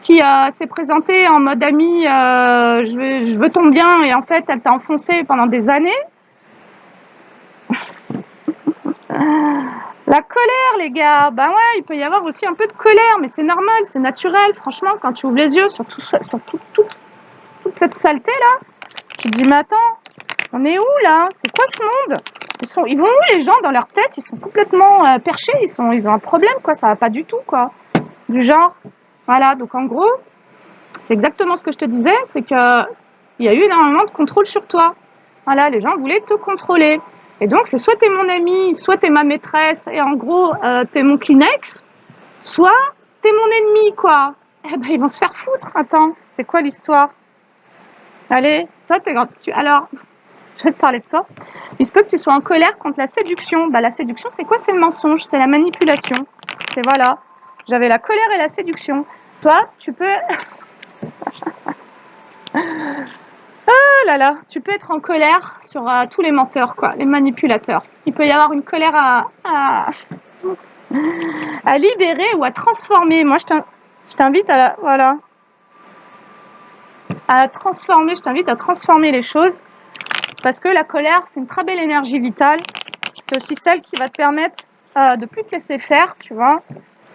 qui s'est présentée en mode ami, je veux ton bien, et en fait, elle t'a enfoncé pendant des années. La colère, les gars, bah ouais, il peut y avoir aussi un peu de colère, mais c'est normal, c'est naturel. Franchement, quand tu ouvres les yeux sur toute cette saleté-là, tu te dis, mais attends, on est où là? C'est quoi ce monde? Ils vont où les gens dans leur tête? Ils sont complètement perchés, ils ont un problème, quoi, ça va pas du tout, quoi. Du genre, voilà, donc en gros, c'est exactement ce que je te disais, c'est que il y a eu énormément de contrôle sur toi. Voilà, les gens voulaient te contrôler. Et donc, c'est soit t'es mon ami, soit t'es ma maîtresse, et en gros, t'es mon Kleenex, soit t'es mon ennemi, quoi. Eh ben, ils vont se faire foutre. Attends, c'est quoi l'histoire? Allez, toi, alors, je vais te parler de toi. Il se peut que tu sois en colère contre la séduction. Bah, la séduction, c'est quoi? C'est le mensonge, c'est la manipulation. C'est voilà. J'avais la colère et la séduction. Toi, tu peux... Oh là là, tu peux être en colère sur tous les menteurs, quoi, les manipulateurs. Il peut y avoir une colère à libérer ou à transformer. Moi, je t'invite à, voilà, à transformer, je t'invite à transformer les choses, parce que la colère, c'est une très belle énergie vitale. C'est aussi celle qui va te permettre de plus te laisser faire, tu vois,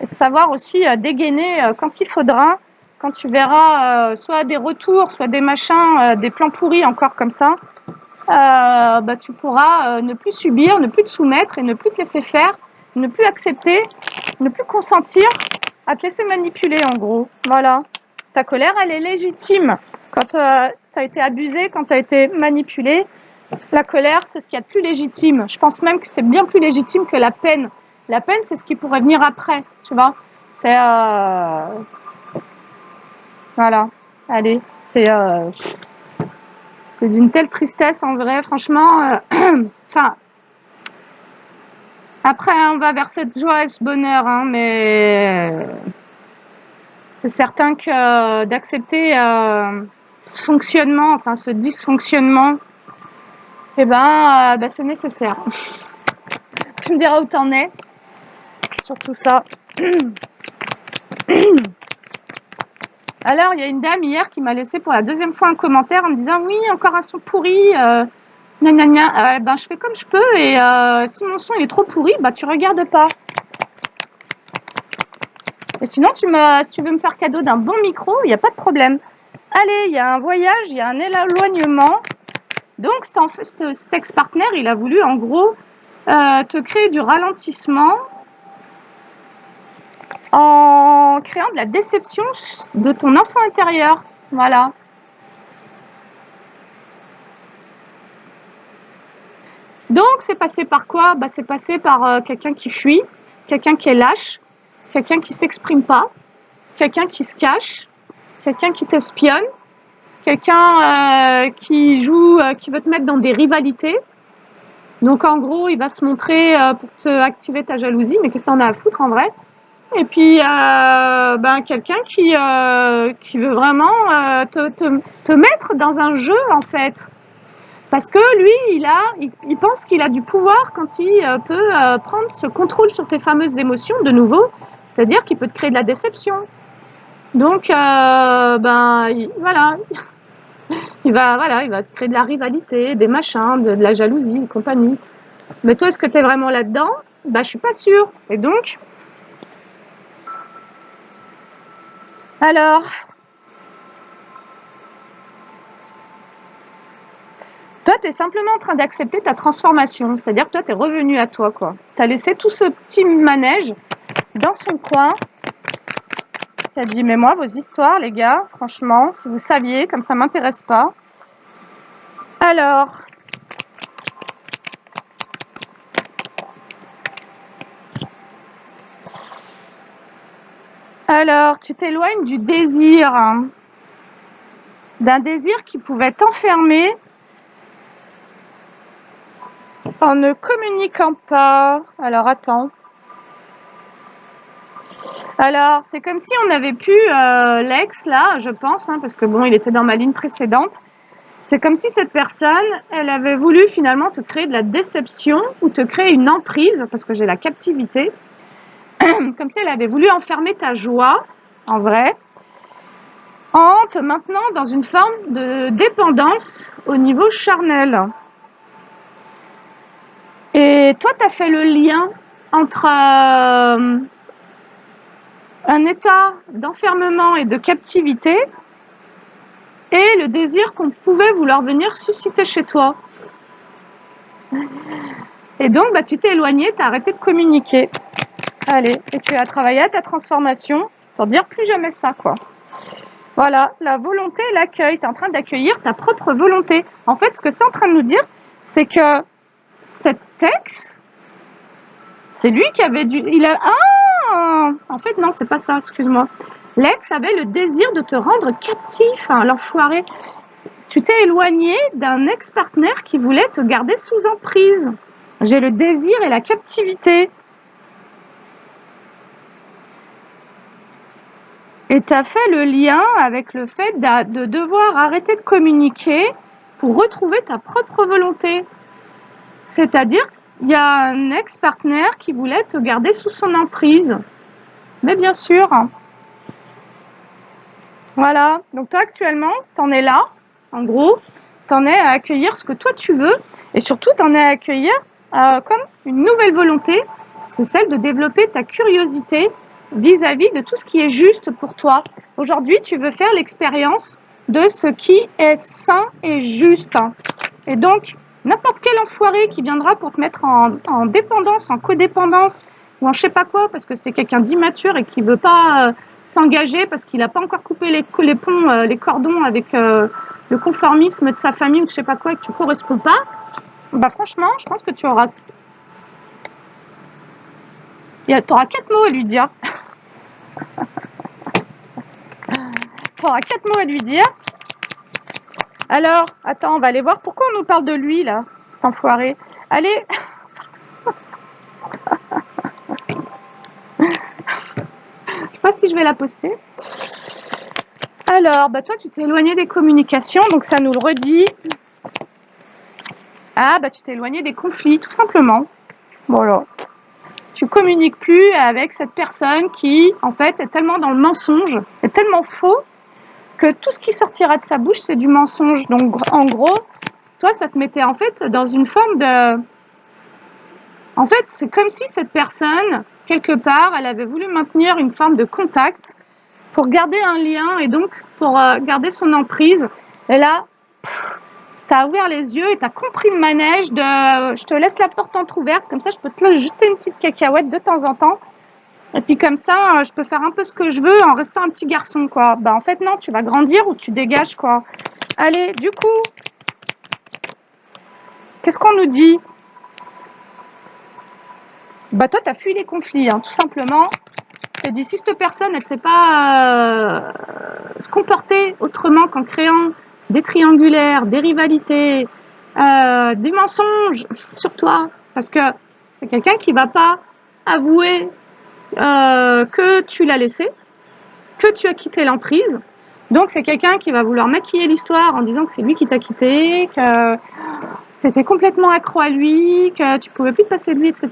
et de savoir aussi dégainer quand il faudra, quand tu verras soit des retours, soit des machins, des plans pourris encore comme ça. Bah, tu pourras ne plus subir, ne plus te soumettre et ne plus te laisser faire, ne plus accepter, ne plus consentir à te laisser manipuler, en gros. Voilà. Ta colère, elle est légitime. Quand tu as été abusé, quand tu as été manipulé, la colère, c'est ce qu'il y a de plus légitime. Je pense même que c'est bien plus légitime que la peine. La peine, c'est ce qui pourrait venir après, tu vois. C'est... Voilà. Allez, c'est d'une telle tristesse, en vrai, franchement. Enfin, après, on va vers cette joie et ce bonheur, hein, mais c'est certain que d'accepter ce fonctionnement, enfin ce dysfonctionnement, eh ben, c'est nécessaire. Tu me diras où t'en es sur tout ça. Alors, il y a une dame hier qui m'a laissé pour la deuxième fois un commentaire en me disant oui, encore un son pourri, gna gna gna. Ben, je fais comme je peux, et si mon son il est trop pourri, bah tu regardes pas. Et sinon, si tu veux me faire cadeau d'un bon micro, il n'y a pas de problème. Allez, il y a un voyage, il y a un éloignement. Donc, cet ex-partenaire, il a voulu, en gros, te créer du ralentissement en créant de la déception de ton enfant intérieur. Voilà. Donc, c'est passé par quoi? Bah, c'est passé par quelqu'un qui fuit, quelqu'un qui est lâche, quelqu'un qui s'exprime pas, quelqu'un qui se cache, quelqu'un qui t'espionne, quelqu'un qui veut te mettre dans des rivalités. Donc en gros, il va se montrer pour te activer ta jalousie, mais qu'est-ce que t'en as à foutre en vrai? Et puis quelqu'un qui veut vraiment te mettre dans un jeu en fait. Parce que lui, il pense qu'il a du pouvoir quand il peut prendre ce contrôle sur tes fameuses émotions de nouveau. C'est-à-dire qu'il peut te créer de la déception. Donc voilà, il va te créer de la rivalité, des machins, de la jalousie et compagnie. Mais toi, est-ce que tu es vraiment là-dedans? Bah, je suis pas sûre. Et donc, alors, toi, tu es simplement en train d'accepter ta transformation. C'est-à-dire que toi, tu es revenu à toi, quoi. Tu as laissé tout ce petit manège dans son coin. Tu as dit, mais moi, vos histoires, les gars, franchement, si vous saviez, comme ça m'intéresse pas. Alors, tu t'éloignes du désir, hein. D'un désir qui pouvait t'enfermer en ne communiquant pas. Alors, attends. Alors, c'est comme si on avait pu, l'ex là, je pense, hein, parce que bon, il était dans ma ligne précédente. C'est comme si cette personne, elle avait voulu finalement te créer de la déception ou te créer une emprise, parce que j'ai la captivité, comme si elle avait voulu enfermer ta joie, en vrai. entre maintenant dans une forme de dépendance au niveau charnel. Et toi, tu as fait le lien entre un état d'enfermement et de captivité et le désir qu'on pouvait vouloir venir susciter chez toi. Et donc, tu t'es éloigné, tu as arrêté de communiquer. Allez, et tu as travaillé à ta transformation pour dire plus jamais ça, quoi. Voilà, la volonté et l'accueil. Tu es en train d'accueillir ta propre volonté. En fait, ce que c'est en train de nous dire, c'est que cet ex, c'est lui qui avait dû... En fait, non, c'est pas ça, excuse-moi. L'ex avait le désir de te rendre captif, l'enfoiré. Tu t'es éloigné d'un ex-partenaire qui voulait te garder sous emprise. J'ai le désir et la captivité. Et tu as fait le lien avec le fait de devoir arrêter de communiquer pour retrouver ta propre volonté. C'est-à-dire qu'il y a un ex-partenaire qui voulait te garder sous son emprise. Mais bien sûr. Voilà. Donc toi, actuellement, t'en es là. En gros, t'en es à accueillir ce que toi tu veux. Et surtout, t'en es à accueillir comme une nouvelle volonté. C'est celle de développer ta curiosité vis-à-vis de tout ce qui est juste pour toi. Aujourd'hui, tu veux faire l'expérience de ce qui est sain et juste. Et donc, n'importe quel enfoiré qui viendra pour te mettre en dépendance, en codépendance, ou en je sais pas quoi, parce que c'est quelqu'un d'immature et qui veut pas s'engager parce qu'il n'a pas encore coupé les ponts, les cordons avec le conformisme de sa famille ou je sais pas quoi et que tu corresponds pas, franchement, je pense que tu auras... Tu auras 4 mots à lui dire. Tu auras 4 mots à lui dire. Alors, attends, on va aller voir pourquoi on nous parle de lui, là, cet enfoiré. Allez. Je sais pas si je vais la poster. Alors, toi, tu t'es éloigné des communications, donc ça nous le redit. Ah, tu t'es éloigné des conflits, tout simplement. Voilà. Tu communiques plus avec cette personne qui, en fait, est tellement dans le mensonge, est tellement faux, que tout ce qui sortira de sa bouche, c'est du mensonge. Donc, en gros, toi, ça te mettait, en fait, dans une forme de... En fait, c'est comme si cette personne, quelque part, elle avait voulu maintenir une forme de contact pour garder un lien et donc pour garder son emprise. Et là, tu as ouvert les yeux et tu as compris le manège de je te laisse la porte entrouverte, comme ça je peux te jeter une petite cacahuète de temps en temps. Et puis comme ça, je peux faire un peu ce que je veux en restant un petit garçon, quoi. En fait, non, tu vas grandir ou tu dégages, quoi. Allez, du coup, qu'est-ce qu'on nous dit? Toi, tu as fui les conflits, tout simplement. Tu as dit, si cette personne, elle ne sait pas se comporter autrement qu'en créant des triangulaires, des rivalités, des mensonges sur toi, parce que c'est quelqu'un qui ne va pas avouer que tu l'as laissé, que tu as quitté l'emprise. Donc c'est quelqu'un qui va vouloir maquiller l'histoire en disant que c'est lui qui t'a quitté, que tu étais complètement accro à lui, que tu pouvais plus te passer de lui, etc.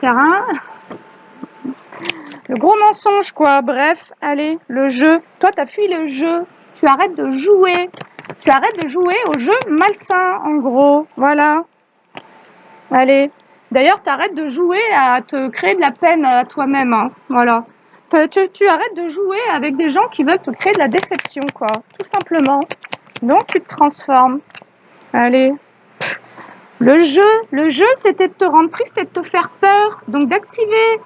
Le gros mensonge, quoi. Bref, allez, le jeu. Toi, tu as fui le jeu. Tu arrêtes de jouer. Tu arrêtes de jouer au jeu malsain, en gros. Voilà. Allez. D'ailleurs, tu arrêtes de jouer à te créer de la peine à toi-même. Voilà. Tu arrêtes de jouer avec des gens qui veulent te créer de la déception, quoi. Tout simplement. Donc, tu te transformes. Allez. Le jeu, c'était de te rendre triste et de te faire peur. Donc, d'activer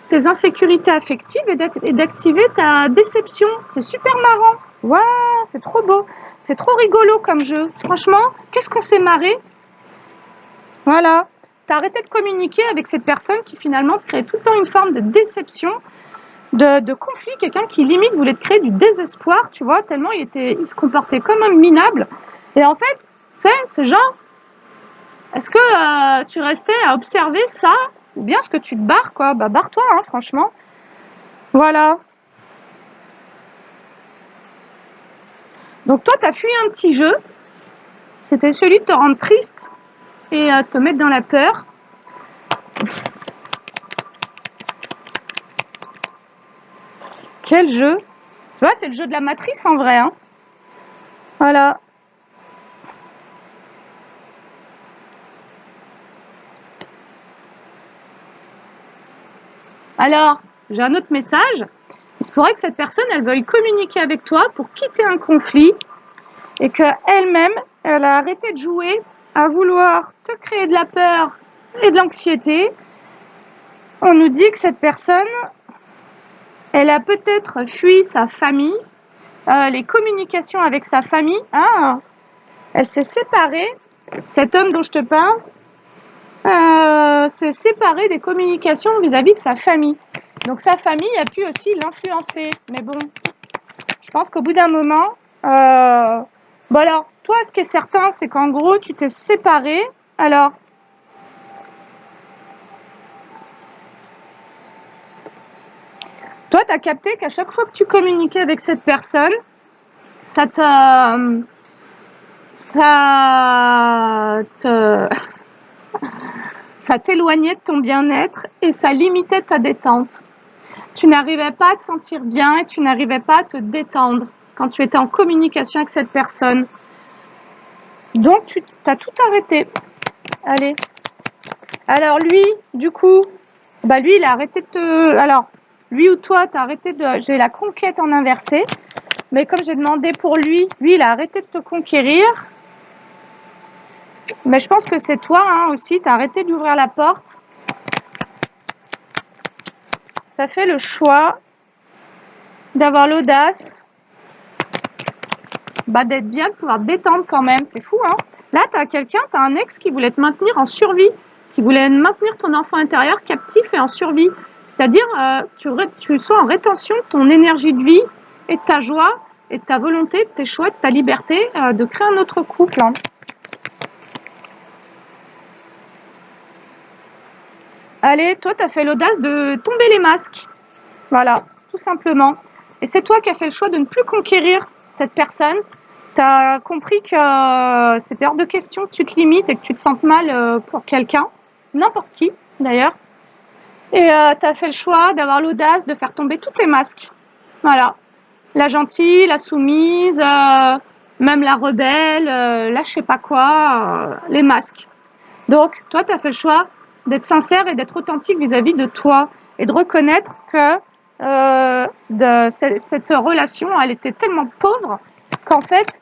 tes insécurités affectives et d'activer ta déception. C'est super marrant. Waouh, c'est trop beau. C'est trop rigolo comme jeu. Franchement, qu'est-ce qu'on s'est marré. Voilà. T'as arrêté de communiquer avec cette personne qui finalement crée tout le temps une forme de déception, de conflit. Quelqu'un qui limite voulait te créer du désespoir, tu vois, tellement il se comportait comme un minable. Et en fait, tu sais, c'est genre, est-ce que tu restais à observer ça ou bien est-ce que tu te barres, quoi? Barre-toi, franchement. Voilà. Donc toi, tu as fui un petit jeu. C'était celui de te rendre triste et te mettre dans la peur. Quel jeu? Tu vois, c'est le jeu de la matrice en vrai. Voilà. Alors, j'ai un autre message. Il se pourrait que cette personne, elle veuille communiquer avec toi pour quitter un conflit et qu'elle-même, elle a arrêté de jouer à vouloir te créer de la peur et de l'anxiété. On nous dit que cette personne, elle a peut-être fui sa famille, les communications avec sa famille. Ah, elle s'est séparée. Cet homme dont je te parle s'est séparé des communications vis-à-vis de sa famille. Donc sa famille a pu aussi l'influencer. Mais bon, je pense qu'au bout d'un moment, bon alors, toi, ce qui est certain, c'est qu'en gros, tu t'es séparé. Alors, toi, tu as capté qu'à chaque fois que tu communiquais avec cette personne, ça te, ça t'éloignait de ton bien-être et ça limitait ta détente. Tu n'arrivais pas à te sentir bien et tu n'arrivais pas à te détendre quand tu étais en communication avec cette personne. Donc, tu as tout arrêté. Allez. Alors lui, du coup, bah lui, il a arrêté de te... Alors, lui ou toi, t'as arrêté de... J'ai la conquête en inversé. Mais comme j'ai demandé pour lui, il a arrêté de te conquérir. Mais je pense que c'est toi aussi, t'as arrêté d'ouvrir la porte. T'as fait le choix d'avoir l'audace d'être bien, de pouvoir te détendre quand même. C'est fou, hein. Là, t'as un ex qui voulait te maintenir en survie, qui voulait maintenir ton enfant intérieur captif et en survie. C'est-à-dire, tu sois en rétention de ton énergie de vie et de ta joie et de ta volonté, de tes choix, de ta liberté de créer un autre couple. Hein. Allez, toi, tu as fait l'audace de tomber les masques. Voilà, tout simplement. Et c'est toi qui as fait le choix de ne plus conquérir cette personne. Tu as compris que c'était hors de question que tu te limites et que tu te sentes mal pour quelqu'un, n'importe qui d'ailleurs. Et tu as fait le choix d'avoir l'audace de faire tomber tous tes masques. Voilà. La gentille, la soumise, même la rebelle, la je sais pas quoi, les masques. Donc, toi, tu as fait le choix d'être sincère et d'être authentique vis-à-vis de toi et de reconnaître que cette relation, elle était tellement pauvre qu'en fait,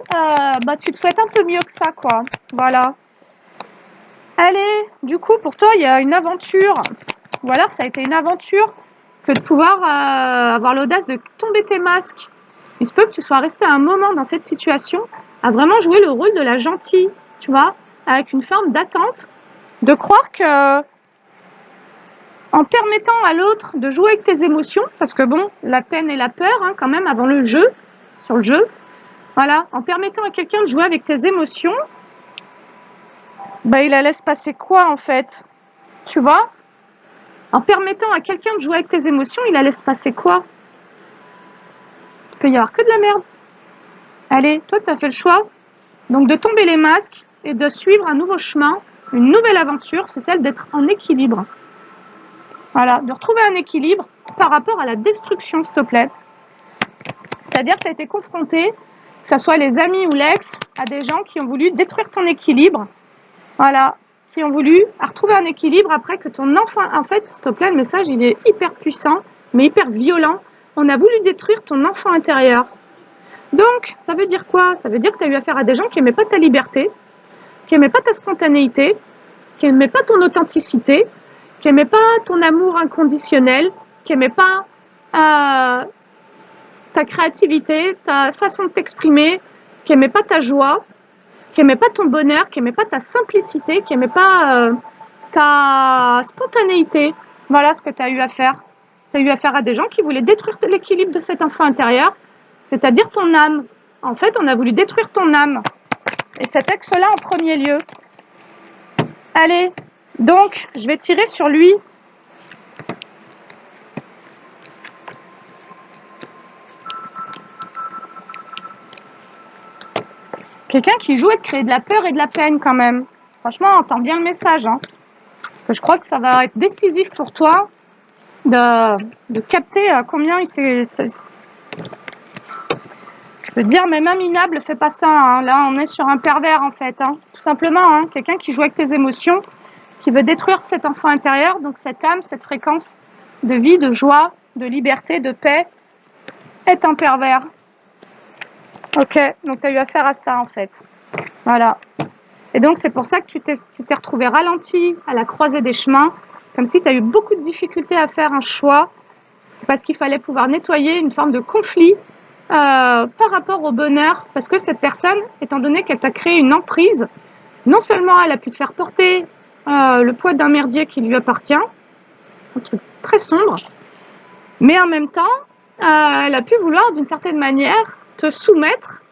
tu te souhaites un peu mieux que ça, quoi. Voilà. Allez, du coup, pour toi, il y a une aventure, ou alors ça a été une aventure que de pouvoir avoir l'audace de tomber tes masques. Il se peut que tu sois resté un moment dans cette situation à vraiment jouer le rôle de la gentille, tu vois, avec une forme d'attente, de croire que en permettant à l'autre de jouer avec tes émotions, parce que bon, la peine et la peur, quand même, avant le jeu, sur le jeu, voilà, en permettant à quelqu'un de jouer avec tes émotions, il allait se passer quoi en fait? Tu vois? En permettant à quelqu'un de jouer avec tes émotions, il allait se passer quoi? Il peut y avoir que de la merde. Allez, toi, tu as fait le choix donc de tomber les masques et de suivre un nouveau chemin, une nouvelle aventure, c'est celle d'être en équilibre. Voilà, de retrouver un équilibre par rapport à la destruction, s'il te plaît. C'est-à-dire que tu as été confronté, que ce soit les amis ou l'ex, à des gens qui ont voulu détruire ton équilibre. Voilà, qui ont voulu retrouver un équilibre après que ton enfant... En fait, s'il te plaît, le message, il est hyper puissant, mais hyper violent. On a voulu détruire ton enfant intérieur. Donc, ça veut dire quoi? Ça veut dire que tu as eu affaire à des gens qui n'aimaient pas ta liberté, qui n'aimaient pas ta spontanéité, qui n'aimaient pas ton authenticité, qui n'aimaient pas ton amour inconditionnel, qui n'aimaient pas ta créativité, ta façon de t'exprimer, qui n'aimaient pas ta joie, qui n'aimaient pas ton bonheur, qui n'aimaient pas ta simplicité, qui n'aimaient pas ta spontanéité. Voilà ce que tu as eu à faire. Tu as eu affaire à des gens qui voulaient détruire l'équilibre de cet enfant intérieur, c'est-à-dire ton âme. En fait, on a voulu détruire ton âme. Et cet ex-là en premier lieu. Allez, donc, je vais tirer sur lui. Quelqu'un qui joue à créer de la peur et de la peine quand même. Franchement, entends bien le message. Parce que je crois que ça va être décisif pour toi de capter combien il s'est... veux te dire, même un minable fait pas ça, hein. Là, on est sur un pervers, en fait, hein. Tout simplement, hein. Quelqu'un qui joue avec tes émotions, qui veut détruire cet enfant intérieur, donc cette âme, cette fréquence de vie, de joie, de liberté, de paix, est un pervers. Ok, donc tu as eu affaire à ça, en fait. Voilà. Et donc, c'est pour ça que tu t'es retrouvé ralenti à la croisée des chemins, comme si tu as eu beaucoup de difficultés à faire un choix. C'est parce qu'il fallait pouvoir nettoyer une forme de conflit par rapport au bonheur, parce que cette personne, étant donné qu'elle t'a créé une emprise, non seulement elle a pu te faire porter le poids d'un merdier qui lui appartient, un truc très sombre, mais en même temps, elle a pu vouloir d'une certaine manière te soumettre,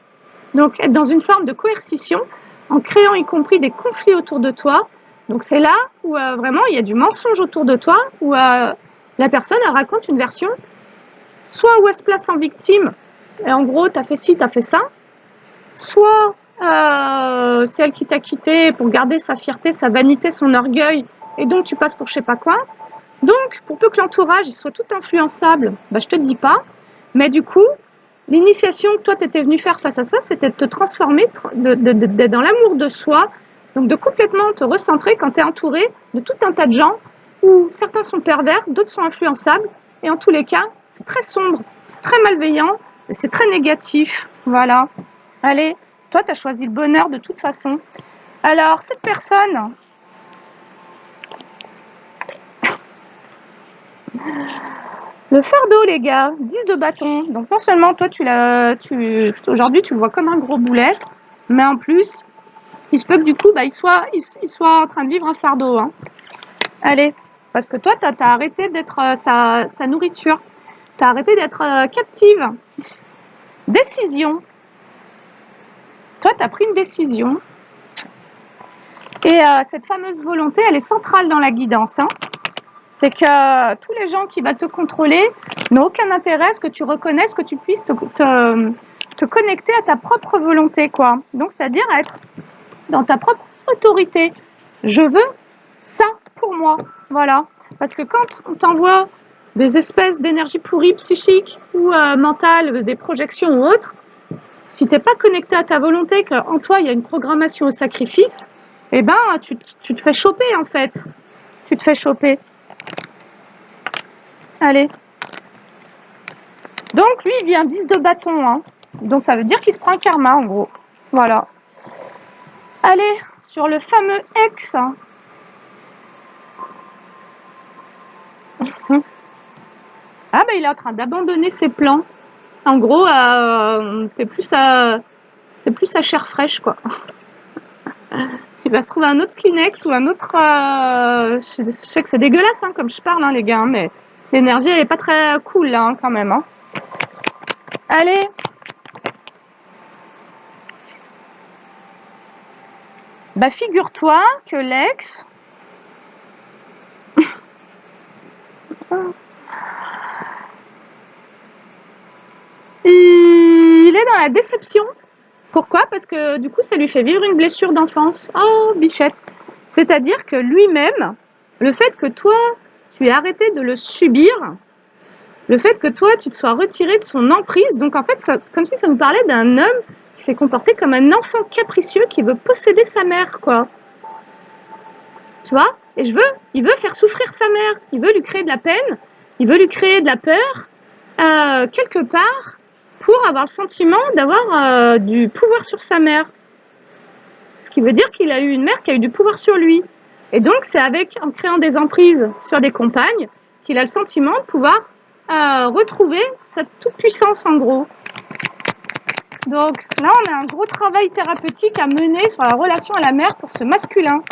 donc être dans une forme de coercition, en créant y compris des conflits autour de toi. Donc c'est là où vraiment il y a du mensonge autour de toi, où la personne elle raconte une version, soit où elle se place en victime, et en gros t'as fait ci, t'as fait ça, soit c'est elle qui t'a quitté pour garder sa fierté, sa vanité, son orgueil, et donc tu passes pour je sais pas quoi. Donc, pour peu que l'entourage soit tout influençable, bah, je te dis pas, mais du coup, l'initiation que toi, tu étais venu faire face à ça, c'était de te transformer, d'être dans l'amour de soi, donc de complètement te recentrer quand tu es entouré de tout un tas de gens où certains sont pervers, d'autres sont influençables, et en tous les cas, c'est très sombre, c'est très malveillant, et c'est très négatif. Voilà. Allez, toi, tu as choisi le bonheur de toute façon. Alors, cette personne, le fardeau, les gars, 10 de bâton. Donc non seulement toi, aujourd'hui, tu le vois comme un gros boulet, mais en plus, il se peut que du coup, bah, il soit en train de vivre un fardeau. Hein. Allez, parce que toi, t'as arrêté d'être sa nourriture. T'as arrêté d'être captive. Décision. Toi, t'as pris une décision. Et cette fameuse volonté, elle est centrale dans la guidance. Hein. C'est que tous les gens qui vont te contrôler n'ont aucun intérêt à ce que tu reconnaisses, que tu puisses te connecter à ta propre volonté, quoi. Donc, c'est-à-dire être dans ta propre autorité. Je veux ça pour moi, voilà. Parce que quand on t'envoie des espèces d'énergie pourrie psychique ou mentale, des projections ou autres, si t'es pas connecté à ta volonté, qu'en toi il y a une programmation au sacrifice, eh ben tu te fais choper en fait. Tu te fais choper. Allez. Donc lui, il vient 10 de bâton. Hein. Donc ça veut dire qu'il se prend un karma, en gros. Voilà. Allez, sur le fameux ex. Ah ben il est en train d'abandonner ses plans. En gros, t'es plus à chair fraîche, quoi. Il va se trouver un autre Kleenex ou un autre... je sais que c'est dégueulasse, hein, comme je parle, hein, les gars, hein, mais l'énergie, elle est pas très cool, là, hein, quand même. Hein. Allez. Bah, figure-toi que l'ex... il est dans la déception. Pourquoi? Parce que du coup, ça lui fait vivre une blessure d'enfance. Oh, bichette. C'est-à-dire que lui-même, le fait que toi, tu aies arrêté de le subir, le fait que toi, tu te sois retiré de son emprise, donc en fait, ça, comme si ça nous parlait d'un homme qui s'est comporté comme un enfant capricieux qui veut posséder sa mère, quoi. Tu vois? Et il veut faire souffrir sa mère, il veut lui créer de la peine, il veut lui créer de la peur, quelque part, pour avoir le sentiment d'avoir du pouvoir sur sa mère. Ce qui veut dire qu'il a eu une mère qui a eu du pouvoir sur lui. Et donc, c'est en créant des emprises sur des compagnes qu'il a le sentiment de pouvoir retrouver sa toute-puissance, en gros. Donc, là, on a un gros travail thérapeutique à mener sur la relation à la mère pour ce masculin.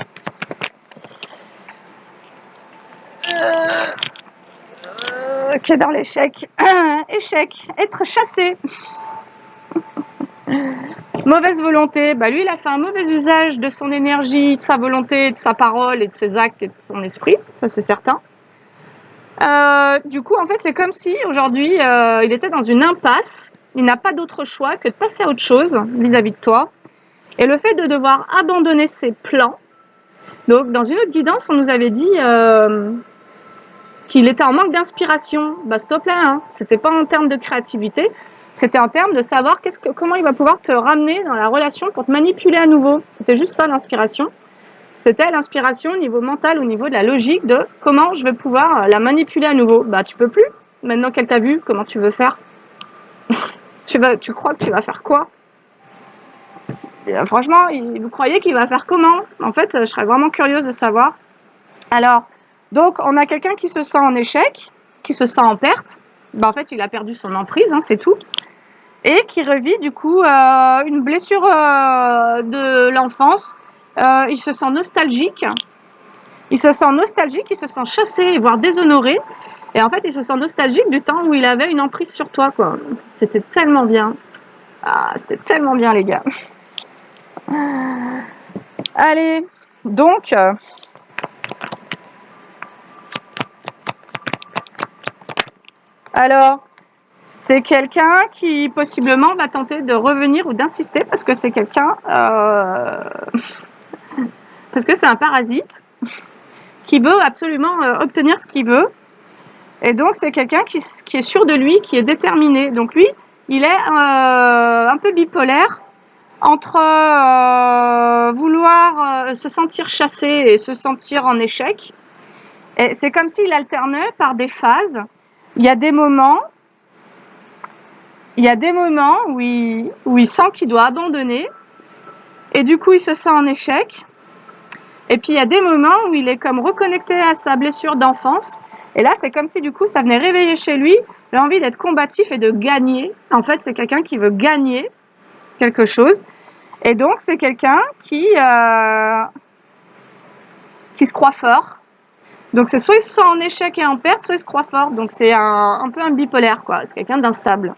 Qui est dans l'échec. Échec. Être chassé. Mauvaise volonté. Bah lui, il a fait un mauvais usage de son énergie, de sa volonté, de sa parole et de ses actes et de son esprit. Ça, c'est certain. Du coup, en fait, c'est comme si aujourd'hui, il était dans une impasse. Il n'a pas d'autre choix que de passer à autre chose vis-à-vis de toi. Et le fait de devoir abandonner ses plans. Donc, dans une autre guidance, on nous avait dit qu'il était en manque d'inspiration. Bah, stop là, hein. C'était pas en termes de créativité. C'était en termes de savoir comment il va pouvoir te ramener dans la relation pour te manipuler à nouveau. C'était juste ça l'inspiration. C'était l'inspiration au niveau mental, au niveau de la logique de comment je vais pouvoir la manipuler à nouveau. Bah tu peux plus. Maintenant qu'elle t'a vu, comment tu veux faire? Tu crois que tu vas faire quoi? Et, franchement, vous croyez qu'il va faire comment? En fait, je serais vraiment curieuse de savoir. Alors, donc on a quelqu'un qui se sent en échec, qui se sent en perte. Bah, en fait, il a perdu son emprise, hein, c'est tout. Et qui revit du coup une blessure de l'enfance. Il se sent nostalgique. Il se sent chassé, voire déshonoré. Et en fait, il se sent nostalgique du temps où il avait une emprise sur toi, quoi. C'était tellement bien. Ah, c'était tellement bien, les gars. Allez, donc, alors, c'est quelqu'un qui possiblement va tenter de revenir ou d'insister parce que c'est quelqu'un, parce que c'est un parasite qui veut absolument obtenir ce qu'il veut. Et donc, c'est quelqu'un qui est sûr de lui, qui est déterminé. Donc, lui, il est un peu bipolaire entre vouloir se sentir chassé et se sentir en échec. Et c'est comme s'il alternait par des phases. Il y a des moments où il sent qu'il doit abandonner. Et du coup, il se sent en échec. Et puis, il y a des moments où il est comme reconnecté à sa blessure d'enfance. Et là, c'est comme si, du coup, ça venait réveiller chez lui l'envie d'être combatif et de gagner. En fait, c'est quelqu'un qui veut gagner quelque chose. Et donc, c'est quelqu'un qui se croit fort. Donc, c'est soit il se sent en échec et en perte, soit il se croit fort. Donc, c'est un peu un bipolaire, quoi. C'est quelqu'un d'instable.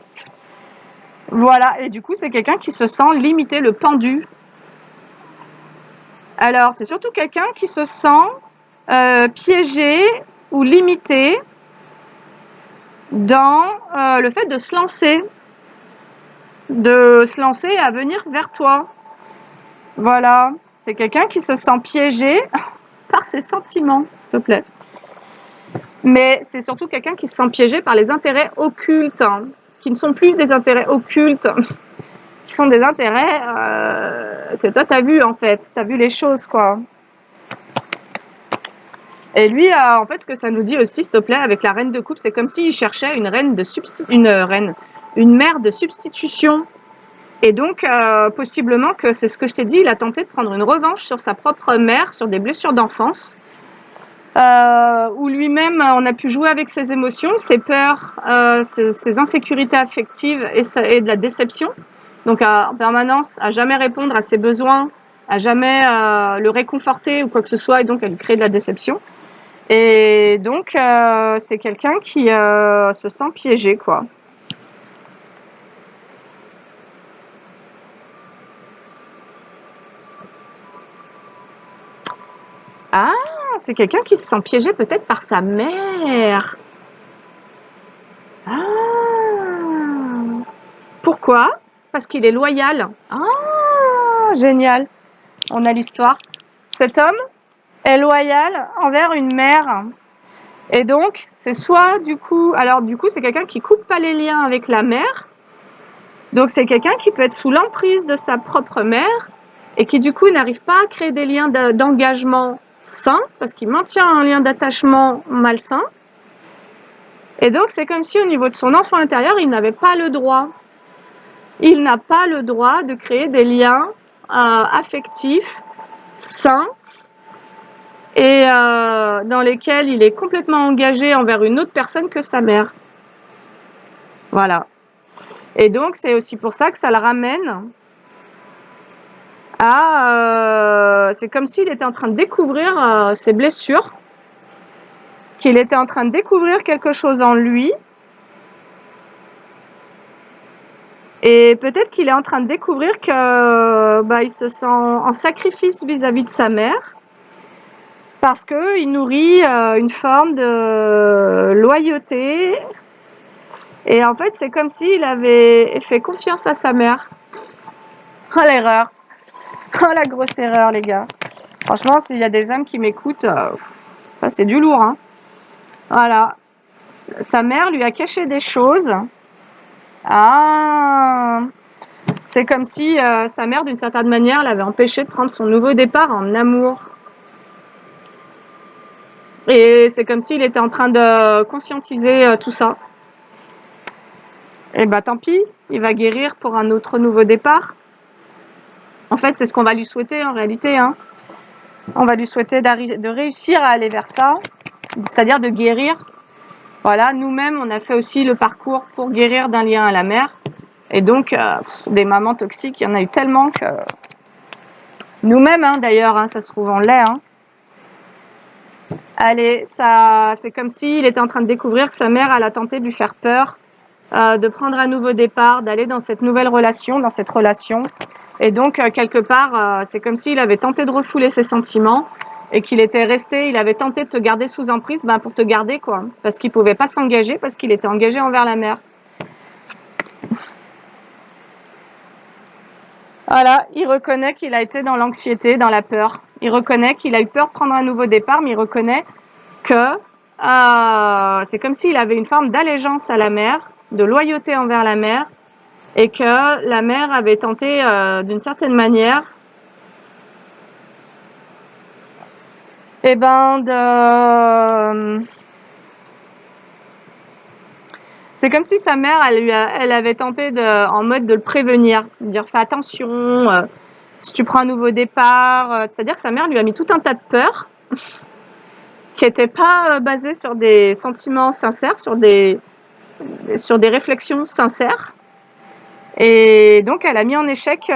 Voilà. Et du coup, c'est quelqu'un qui se sent limité, le pendu. Alors, c'est surtout quelqu'un qui se sent piégé ou limité dans le fait de se lancer à venir vers toi. Voilà, c'est quelqu'un qui se sent piégé par ses sentiments, s'il te plaît. Mais c'est surtout quelqu'un qui se sent piégé par les intérêts occultes, hein, qui ne sont plus des intérêts occultes, qui sont des intérêts que toi t'as vu en fait, t'as vu les choses quoi. Et lui, en fait, ce que ça nous dit aussi, s'il te plaît, avec la reine de coupe, c'est comme s'il cherchait une mère de substitution. Et donc, possiblement que c'est ce que je t'ai dit, il a tenté de prendre une revanche sur sa propre mère, sur des blessures d'enfance, où lui-même, on a pu jouer avec ses émotions, ses peurs, ses insécurités affectives et de la déception. Donc, en permanence, à jamais répondre à ses besoins, à jamais le réconforter ou quoi que ce soit, et donc à lui créer de la déception. Et donc, c'est quelqu'un qui se sent piégé, quoi. Ah, c'est quelqu'un qui se sent piégé peut-être par sa mère. Ah, pourquoi? Parce qu'il est loyal. Ah, génial. On a l'histoire. Cet homme est loyal envers une mère. Et donc, c'est soit du coup, c'est quelqu'un qui coupe pas les liens avec la mère. Donc, c'est quelqu'un qui peut être sous l'emprise de sa propre mère et qui du coup n'arrive pas à créer des liens d'engagement sains parce qu'il maintient un lien d'attachement malsain. Et donc, c'est comme si au niveau de son enfant intérieur, il n'avait pas le droit. Il n'a pas le droit de créer des liens affectifs sains et dans lesquels il est complètement engagé envers une autre personne que sa mère. Voilà. Et donc, c'est aussi pour ça que ça le ramène à... c'est comme s'il était en train de découvrir ses blessures, qu'il était en train de découvrir quelque chose en lui, et peut-être qu'il est en train de découvrir que il se sent en sacrifice vis-à-vis de sa mère, parce qu'il nourrit une forme de loyauté. Et en fait, c'est comme s'il avait fait confiance à sa mère. Oh l'erreur. Oh la grosse erreur, les gars. Franchement, s'il y a des âmes qui m'écoutent, ça c'est du lourd, hein. Voilà. Sa mère lui a caché des choses. Ah! C'est comme si sa mère, d'une certaine manière, l'avait empêché de prendre son nouveau départ en amour. Et c'est comme s'il était en train de conscientiser tout ça. Et bah tant pis, il va guérir pour un autre nouveau départ. En fait, c'est ce qu'on va lui souhaiter en réalité, hein. On va lui souhaiter de réussir à aller vers ça, c'est-à-dire de guérir. Voilà, nous-mêmes, on a fait aussi le parcours pour guérir d'un lien à la mère. Et donc, des mamans toxiques, il y en a eu tellement que... Nous-mêmes, hein, d'ailleurs, hein, ça se trouve, on l'est. Hein. Allez, ça, c'est comme s'il était en train de découvrir que sa mère, elle a tenté de lui faire peur, de prendre un nouveau départ, d'aller dans cette nouvelle relation, dans cette relation. Et donc, quelque part, c'est comme s'il avait tenté de refouler ses sentiments et qu'il était resté, il avait tenté de te garder sous emprise pour te garder, quoi. Parce qu'il pouvait pas s'engager, parce qu'il était engagé envers la mère. Voilà, il reconnaît qu'il a été dans l'anxiété, dans la peur. Il reconnaît qu'il a eu peur de prendre un nouveau départ, mais il reconnaît que c'est comme s'il avait une forme d'allégeance à la mère, de loyauté envers la mère, et que la mère avait tenté d'une certaine manière c'est comme si sa mère elle avait tenté en mode de le prévenir, de dire fais attention si tu prends un nouveau départ, c'est-à-dire que sa mère lui a mis tout un tas de peurs qui n'étaient pas basées sur des sentiments sincères, sur des réflexions sincères. Et donc, elle a mis en échec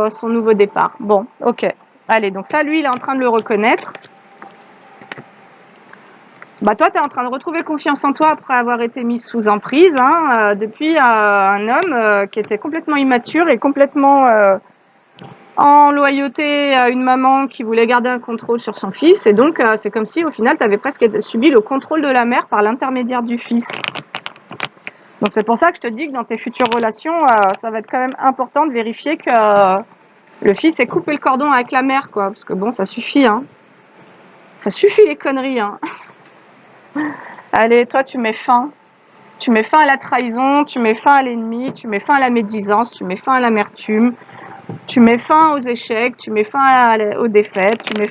son nouveau départ. Bon, ok. Allez, donc ça, lui, il est en train de le reconnaître. Bah, toi, tu es en train de retrouver confiance en toi après avoir été mis sous emprise depuis un homme qui était complètement immature et complètement en loyauté à une maman qui voulait garder un contrôle sur son fils. Et donc, c'est comme si, au final, tu avais presque subi le contrôle de la mère par l'intermédiaire du fils. Donc c'est pour ça que je te dis que dans tes futures relations, ça va être quand même important de vérifier que le fils ait coupé le cordon avec la mère, quoi. Parce que bon, ça suffit, hein. Ça suffit les conneries, hein. Allez, toi, tu mets fin. Tu mets fin à la trahison, tu mets fin à l'ennemi, tu mets fin à la médisance, tu mets fin à l'amertume, tu mets fin aux échecs, tu mets fin aux défaites, tu mets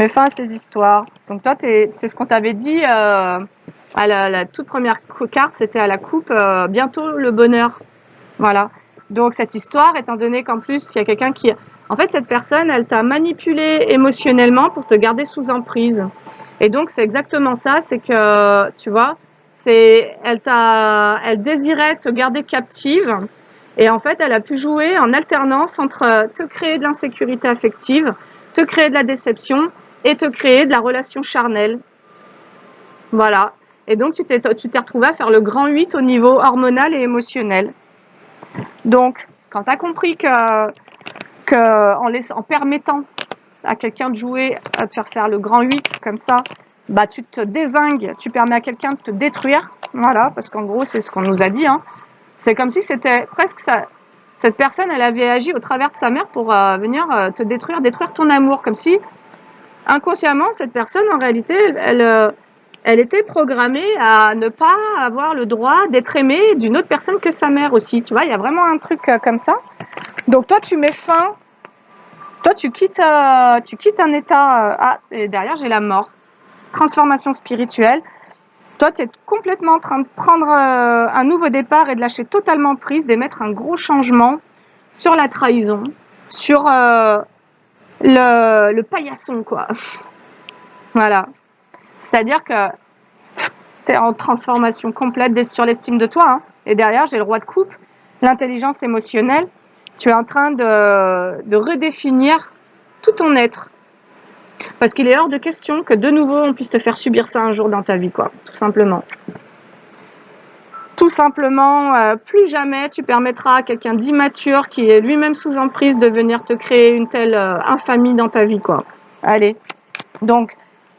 fin à ces histoires. Donc toi, c'est ce qu'on t'avait dit à la toute première carte, c'était à la coupe, bientôt le bonheur. Voilà. Donc cette histoire, étant donné qu'en plus, il y a quelqu'un qui... En fait, cette personne, elle t'a manipulé émotionnellement pour te garder sous emprise. Et donc, c'est exactement ça, c'est que, tu vois, elle désirait te garder captive. Et en fait, elle a pu jouer en alternance entre te créer de l'insécurité affective, te créer de la déception et te créer de la relation charnelle. Voilà. Et donc, tu t'es retrouvé à faire le grand 8 au niveau hormonal et émotionnel. Donc, quand tu as compris en permettant à quelqu'un de jouer, à te faire le grand 8 comme ça, bah tu te dézingues, tu permets à quelqu'un de te détruire. Voilà, parce qu'en gros, c'est ce qu'on nous a dit. Hein. C'est comme si c'était presque ça. Cette personne, elle avait agi au travers de sa mère pour venir te détruire ton amour. Comme si, inconsciemment, cette personne, en réalité, elle était programmée à ne pas avoir le droit d'être aimée d'une autre personne que sa mère aussi. Tu vois, il y a vraiment un truc comme ça. Donc toi, tu mets fin. Toi, tu quittes un état... et derrière, j'ai la mort. Transformation spirituelle. Toi, tu es complètement en train de prendre un nouveau départ et de lâcher totalement prise, d'émettre un gros changement sur la trahison, sur le paillasson, quoi. Voilà. C'est-à-dire que tu es en transformation complète sur l'estime de toi. Hein. Et derrière, j'ai le roi de coupe, l'intelligence émotionnelle. Tu es en train de redéfinir tout ton être. Parce qu'il est hors de question que de nouveau on puisse te faire subir ça un jour dans ta vie, quoi. Tout simplement. Tout simplement, plus jamais tu permettras à quelqu'un d'immature qui est lui-même sous emprise de venir te créer une telle infamie dans ta vie, quoi. Allez. Donc,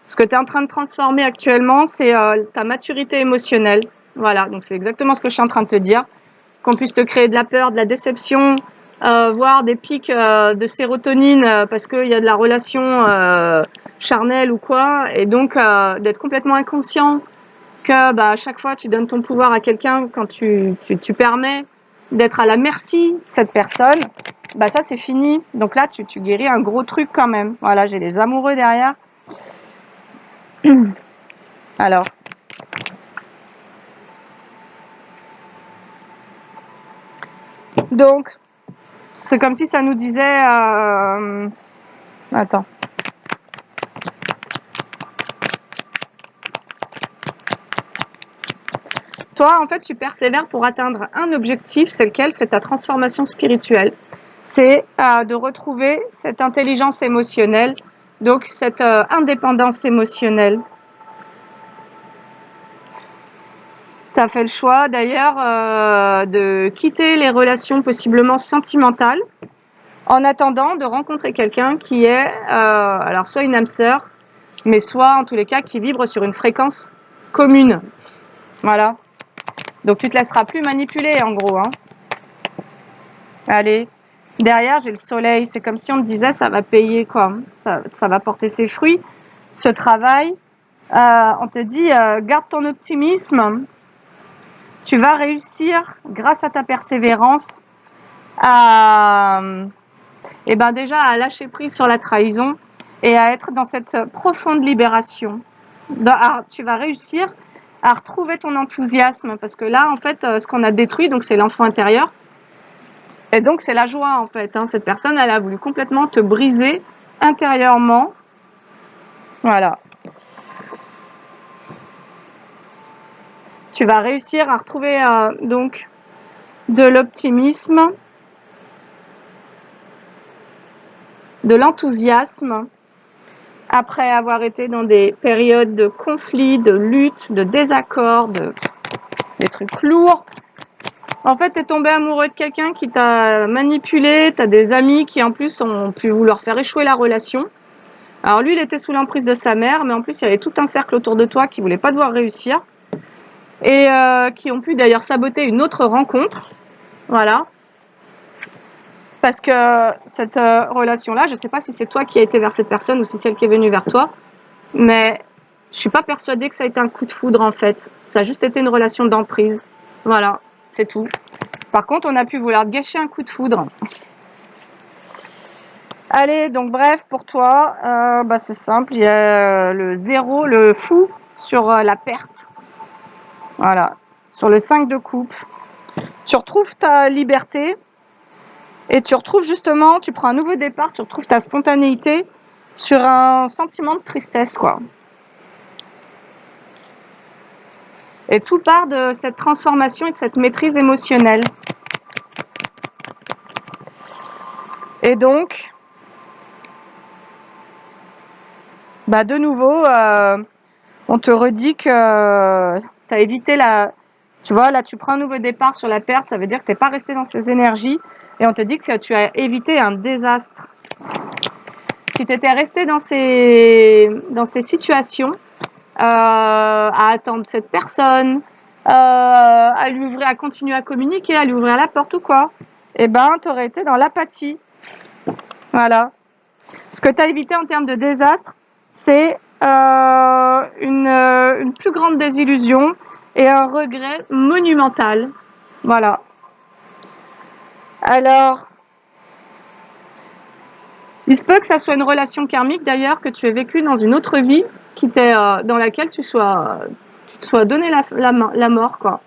ce que tu es en train de transformer actuellement, c'est ta maturité émotionnelle. Voilà, donc c'est exactement ce que je suis en train de te dire. Qu'on puisse te créer de la peur, de la déception, voire des pics de sérotonine parce qu'il y a de la relation charnelle ou quoi. Et donc, d'être complètement inconscient que bah, à chaque fois tu donnes ton pouvoir à quelqu'un quand tu permets d'être à la merci de cette personne, bah ça c'est fini. Donc là tu guéris un gros truc quand même. Voilà, j'ai les amoureux derrière. Alors. Donc, c'est comme si ça nous disait... Attends. Toi, en fait, tu persévères pour atteindre un objectif, c'est lequel? C'est ta transformation spirituelle. C'est de retrouver cette intelligence émotionnelle, donc cette indépendance émotionnelle. Tu as fait le choix d'ailleurs de quitter les relations possiblement sentimentales en attendant de rencontrer quelqu'un qui est alors soit une âme sœur, mais soit en tous les cas qui vibre sur une fréquence commune. Voilà. Donc tu te laisseras plus manipuler en gros. Hein. Allez. Derrière, j'ai le soleil. C'est comme si on te disait ça va payer quoi. Ça va porter ses fruits. Ce travail, on te dit garde ton optimisme. Tu vas réussir grâce à ta persévérance à déjà à lâcher prise sur la trahison et à être dans cette profonde libération. Tu vas réussir à retrouver ton enthousiasme parce que là, en fait, ce qu'on a détruit, donc c'est l'enfant intérieur. Et donc, c'est la joie, en fait. Hein. Cette personne, elle a voulu complètement te briser intérieurement. Voilà. Tu vas réussir à retrouver donc de l'optimisme, de l'enthousiasme, après avoir été dans des périodes de conflit, de lutte, de désaccord, des trucs lourds. En fait, tu es tombé amoureux de quelqu'un qui t'a manipulé, tu as des amis qui en plus ont pu vouloir faire échouer la relation. Alors lui, il était sous l'emprise de sa mère, mais en plus, il y avait tout un cercle autour de toi qui voulait pas te voir réussir et qui ont pu d'ailleurs saboter une autre rencontre. Voilà. Parce que cette relation-là, je ne sais pas si c'est toi qui as été vers cette personne ou si c'est elle qui est venue vers toi, mais je suis pas persuadée que ça a été un coup de foudre en fait. Ça a juste été une relation d'emprise. Voilà, c'est tout. Par contre, on a pu vouloir gâcher un coup de foudre. Allez, donc bref, pour toi, c'est simple, il y a le 0, le fou sur la perte. Voilà, sur le 5 de coupe. Tu retrouves ta liberté et tu retrouves justement, tu prends un nouveau départ, tu retrouves ta spontanéité sur un sentiment de tristesse, quoi. Et tout part de cette transformation et de cette maîtrise émotionnelle. Et donc, de nouveau, on te redit que tu as évité la... Tu vois, là, tu prends un nouveau départ sur la perte, ça veut dire que tu n'es pas resté dans ces énergies. Et on te dit que tu as évité un désastre. Si tu étais resté dans ces situations, à attendre cette personne, à lui ouvrir, à continuer à communiquer, à lui ouvrir la porte ou quoi, tu aurais été dans l'apathie. Voilà. Ce que tu as évité en termes de désastre, c'est une plus grande désillusion et un regret monumental. Voilà. Alors, il se peut que ça soit une relation karmique d'ailleurs que tu aies vécue dans une autre vie dans laquelle tu te sois donné la mort, quoi.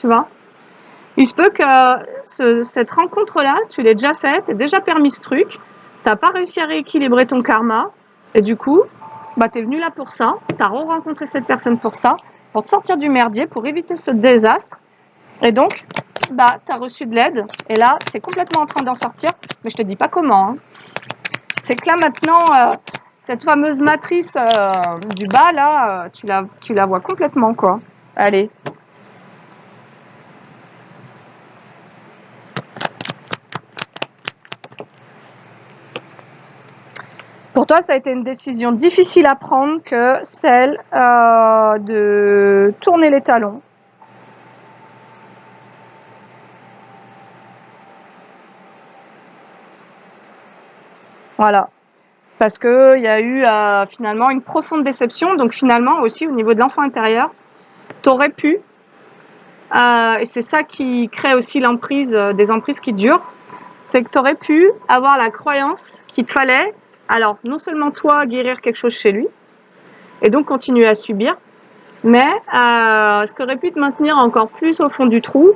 Tu vois? Il se peut que cette rencontre-là, tu l'aies déjà faite, tu déjà permis ce truc, tu n'as pas réussi à rééquilibrer ton karma, et du coup, tu es venu là pour ça, tu as re-rencontré cette personne pour ça, pour te sortir du merdier, pour éviter ce désastre, et donc, tu as reçu de l'aide, et là, tu es complètement en train d'en sortir, mais je te dis pas comment. Hein. C'est que là, maintenant, cette fameuse matrice du bas, là, tu la vois complètement, quoi. Allez. Pour toi, ça a été une décision difficile à prendre que celle de tourner les talons. Voilà. Parce qu'il y a eu finalement une profonde déception. Donc finalement aussi au niveau de l'enfant intérieur, T'aurais pu, et c'est ça qui crée aussi l'emprise, des emprises qui durent, c'est que t'aurais pu avoir la croyance qu'il te fallait, alors non seulement toi guérir quelque chose chez lui, et donc continuer à subir, mais ce qui aurait pu te maintenir encore plus au fond du trou,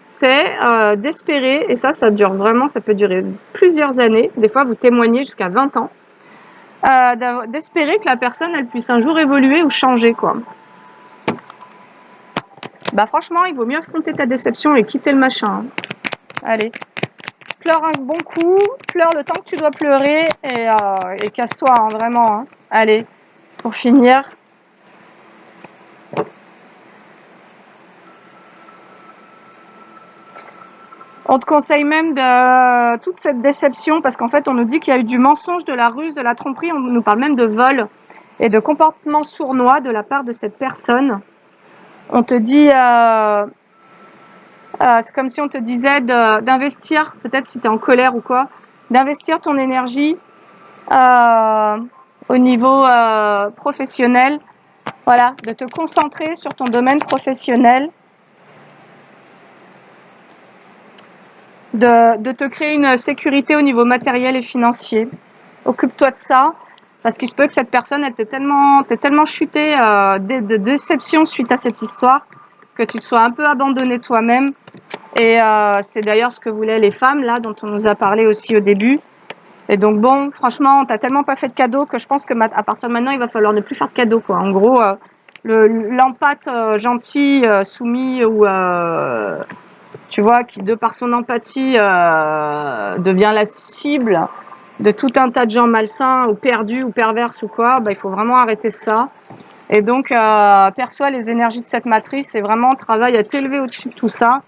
c'est d'espérer, et ça dure vraiment, ça peut durer plusieurs années, des fois vous témoignez jusqu'à 20 ans, d'espérer que la personne elle puisse un jour évoluer ou changer quoi. Bah franchement, il vaut mieux affronter ta déception et quitter le machin. Hein. Allez, pleure un bon coup, pleure le temps que tu dois pleurer et casse-toi, hein, vraiment. Hein. Allez, pour finir. On te conseille même de toute cette déception parce qu'en fait, on nous dit qu'il y a eu du mensonge, de la ruse, de la tromperie. On nous parle même de vol et de comportement sournois de la part de cette personne. On te dit... c'est comme si on te disait d'investir, peut-être si tu es en colère ou quoi, d'investir ton énergie au niveau professionnel, voilà, de te concentrer sur ton domaine professionnel, de te créer une sécurité au niveau matériel et financier. Occupe-toi de ça, parce qu'il se peut que cette personne, t'es tellement chuté de déception suite à cette histoire, que tu te sois un peu abandonné toi-même. Et c'est d'ailleurs ce que voulaient les femmes, là, dont on nous a parlé aussi au début. Et donc bon, franchement, t'as tellement pas fait de cadeaux que je pense que à partir de maintenant, il va falloir ne plus faire de cadeaux, quoi. En gros, l'empathe gentil, soumis ou tu vois, qui de par son empathie devient la cible de tout un tas de gens malsains ou perdus ou perverses ou quoi, bah, il faut vraiment arrêter ça. Et donc, perçois les énergies de cette matrice et vraiment travaille à t'élever au-dessus de tout ça.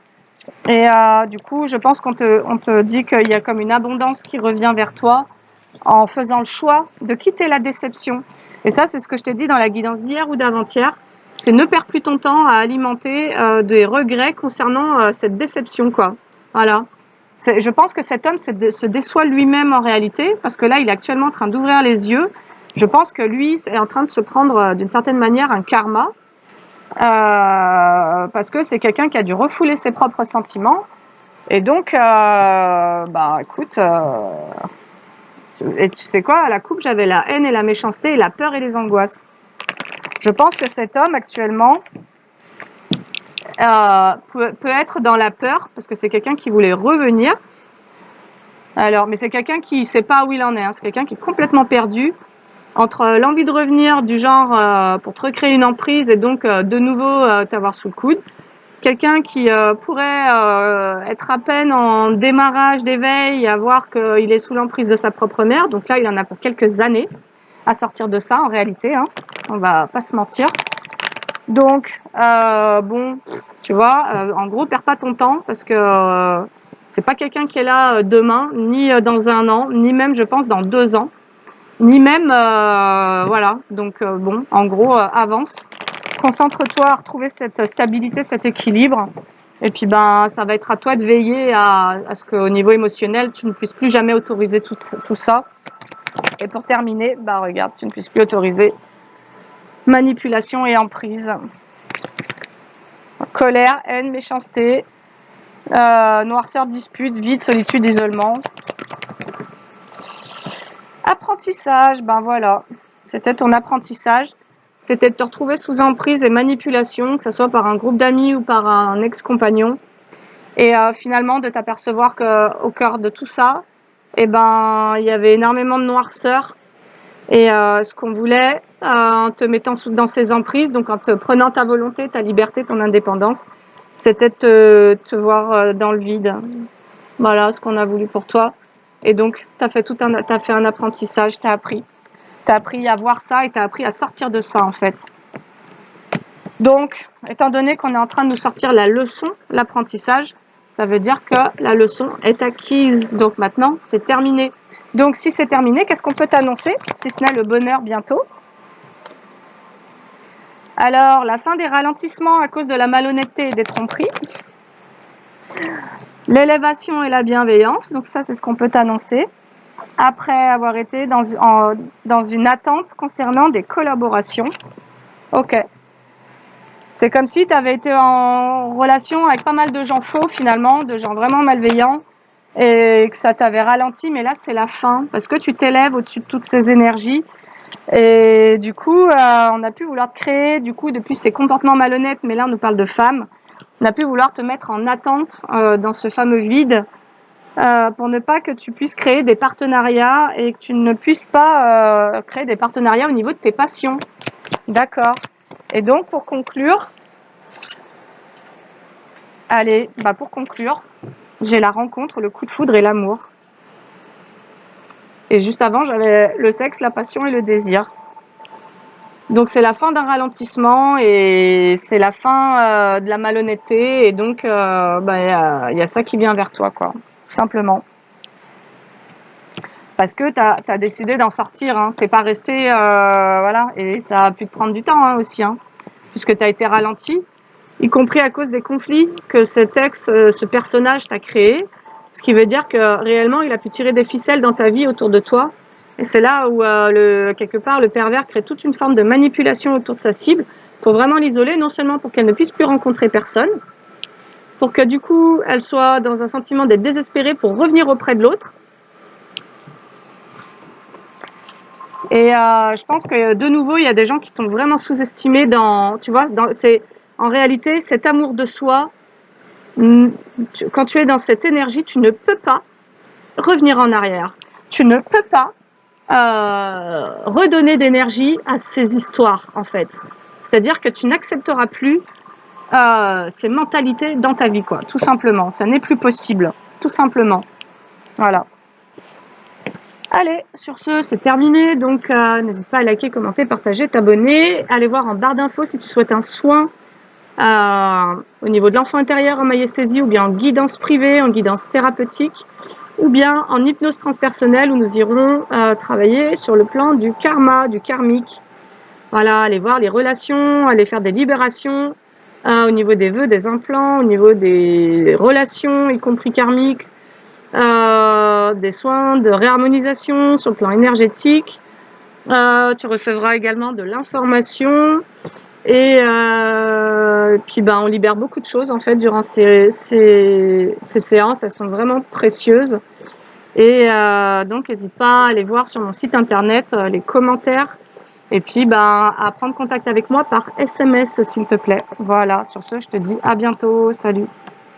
Et du coup, je pense qu'on te dit qu'il y a comme une abondance qui revient vers toi en faisant le choix de quitter la déception. Et ça, c'est ce que je t'ai dit dans la guidance d'hier ou d'avant-hier. C'est ne perds plus ton temps à alimenter des regrets concernant cette déception, quoi. Voilà. Je pense que cet homme se déçoit lui-même en réalité, parce que là, il est actuellement en train d'ouvrir les yeux. Je pense que lui est en train de se prendre, d'une certaine manière, un karma, parce que c'est quelqu'un qui a dû refouler ses propres sentiments. Et donc, bah, écoute, et tu sais quoi, à la coupe, j'avais la haine et la méchanceté et la peur et les angoisses. Je pense que cet homme, actuellement, peut être dans la peur, parce que c'est quelqu'un qui voulait revenir. Alors, mais c'est quelqu'un qui ne sait pas où il en est. Hein. C'est quelqu'un qui est complètement perdu entre l'envie de revenir du genre pour te recréer une emprise et donc de nouveau t'avoir sous le coude. Quelqu'un qui pourrait être à peine en démarrage d'éveil et voir qu'il est sous l'emprise de sa propre mère. Donc là, il en a pour quelques années à sortir de ça, en réalité. Hein. On va pas se mentir. Donc, bon, tu vois, en gros, perds pas ton temps parce que c'est pas quelqu'un qui est là demain, ni dans 1 an, ni même, je pense, dans 2 ans, ni même, voilà. Donc, bon, en gros, avance. Concentre-toi à retrouver cette stabilité, cet équilibre. Et puis, ben, ça va être à toi de veiller à ce qu'au niveau émotionnel, tu ne puisses plus jamais autoriser tout ça. Et pour terminer, bah, regarde, tu ne puisses plus autoriser manipulation et emprise. Colère, haine, méchanceté, noirceur, dispute, vide, solitude, isolement. Apprentissage, ben voilà. C'était ton apprentissage. C'était de te retrouver sous emprise et manipulation, que ce soit par un groupe d'amis ou par un ex-compagnon. Et finalement, de t'apercevoir qu'au cœur de tout ça, eh ben, il y avait énormément de noirceur. Et ce qu'on voulait, en te mettant dans ces emprises, donc en te prenant ta volonté, ta liberté, ton indépendance, c'était de te voir dans le vide. Voilà ce qu'on a voulu pour toi. Et donc, t'as fait un apprentissage, t'as appris. T'as appris à voir ça et t'as appris à sortir de ça, en fait. Donc, étant donné qu'on est en train de nous sortir la leçon, l'apprentissage, ça veut dire que la leçon est acquise. Donc maintenant, c'est terminé. Donc si c'est terminé, qu'est-ce qu'on peut t'annoncer, si ce n'est le bonheur bientôt? Alors, la fin des ralentissements à cause de la malhonnêteté et des tromperies. L'élévation et la bienveillance, donc ça c'est ce qu'on peut t'annoncer. Après avoir été dans une attente concernant des collaborations. Ok. C'est comme si tu avais été en relation avec pas mal de gens faux finalement, de gens vraiment malveillants, et que ça t'avait ralenti, mais là c'est la fin, parce que tu t'élèves au-dessus de toutes ces énergies, et du coup on a pu vouloir te créer, du coup depuis ces comportements malhonnêtes, mais là on nous parle de femmes, on a pu vouloir te mettre en attente dans ce fameux vide, pour ne pas que tu puisses créer des partenariats et que tu ne puisses pas créer des partenariats au niveau de tes passions. D'accord. Et donc pour conclure, allez, pour conclure, j'ai la rencontre, le coup de foudre et l'amour. Et juste avant, j'avais le sexe, la passion et le désir. Donc c'est la fin d'un ralentissement et c'est la fin de la malhonnêteté. Et donc y a ça qui vient vers toi, quoi, tout simplement. Parce que tu as décidé d'en sortir, hein. T'es pas resté, voilà. Et ça a pu te prendre du temps, hein, aussi, hein, puisque tu as été ralenti, y compris à cause des conflits que ce personnage t'a créé. Ce qui veut dire que réellement, il a pu tirer des ficelles dans ta vie autour de toi. Et c'est là où, quelque part, le pervers crée toute une forme de manipulation autour de sa cible pour vraiment l'isoler, non seulement pour qu'elle ne puisse plus rencontrer personne, pour que du coup, elle soit dans un sentiment d'être désespérée pour revenir auprès de l'autre. Et je pense que de nouveau, il y a des gens qui t'ont vraiment sous-estimé tu vois, en réalité, cet amour de soi, quand tu es dans cette énergie, tu ne peux pas revenir en arrière. Tu ne peux pas redonner d'énergie à ces histoires, en fait. C'est-à-dire que tu n'accepteras plus ces mentalités dans ta vie, quoi, tout simplement. Ça n'est plus possible, tout simplement. Voilà. Allez, sur ce, c'est terminé. Donc, n'hésite pas à liker, commenter, partager, t'abonner. Allez voir en barre d'infos si tu souhaites un soin au niveau de l'enfant intérieur en maïesthésie, ou bien en guidance privée, en guidance thérapeutique, ou bien en hypnose transpersonnelle, où nous irons travailler sur le plan du karma, du karmique. Voilà, aller voir les relations, aller faire des libérations au niveau des vœux, des implants, au niveau des relations, y compris karmiques, des soins de réharmonisation sur le plan énergétique. Tu recevras également de l'information. Et puis on libère beaucoup de choses en fait durant ces séances, elles sont vraiment précieuses. Et donc n'hésite pas à aller voir sur mon site internet les commentaires, et puis à prendre contact avec moi par SMS s'il te plaît. Voilà, sur ce je te dis à bientôt, salut.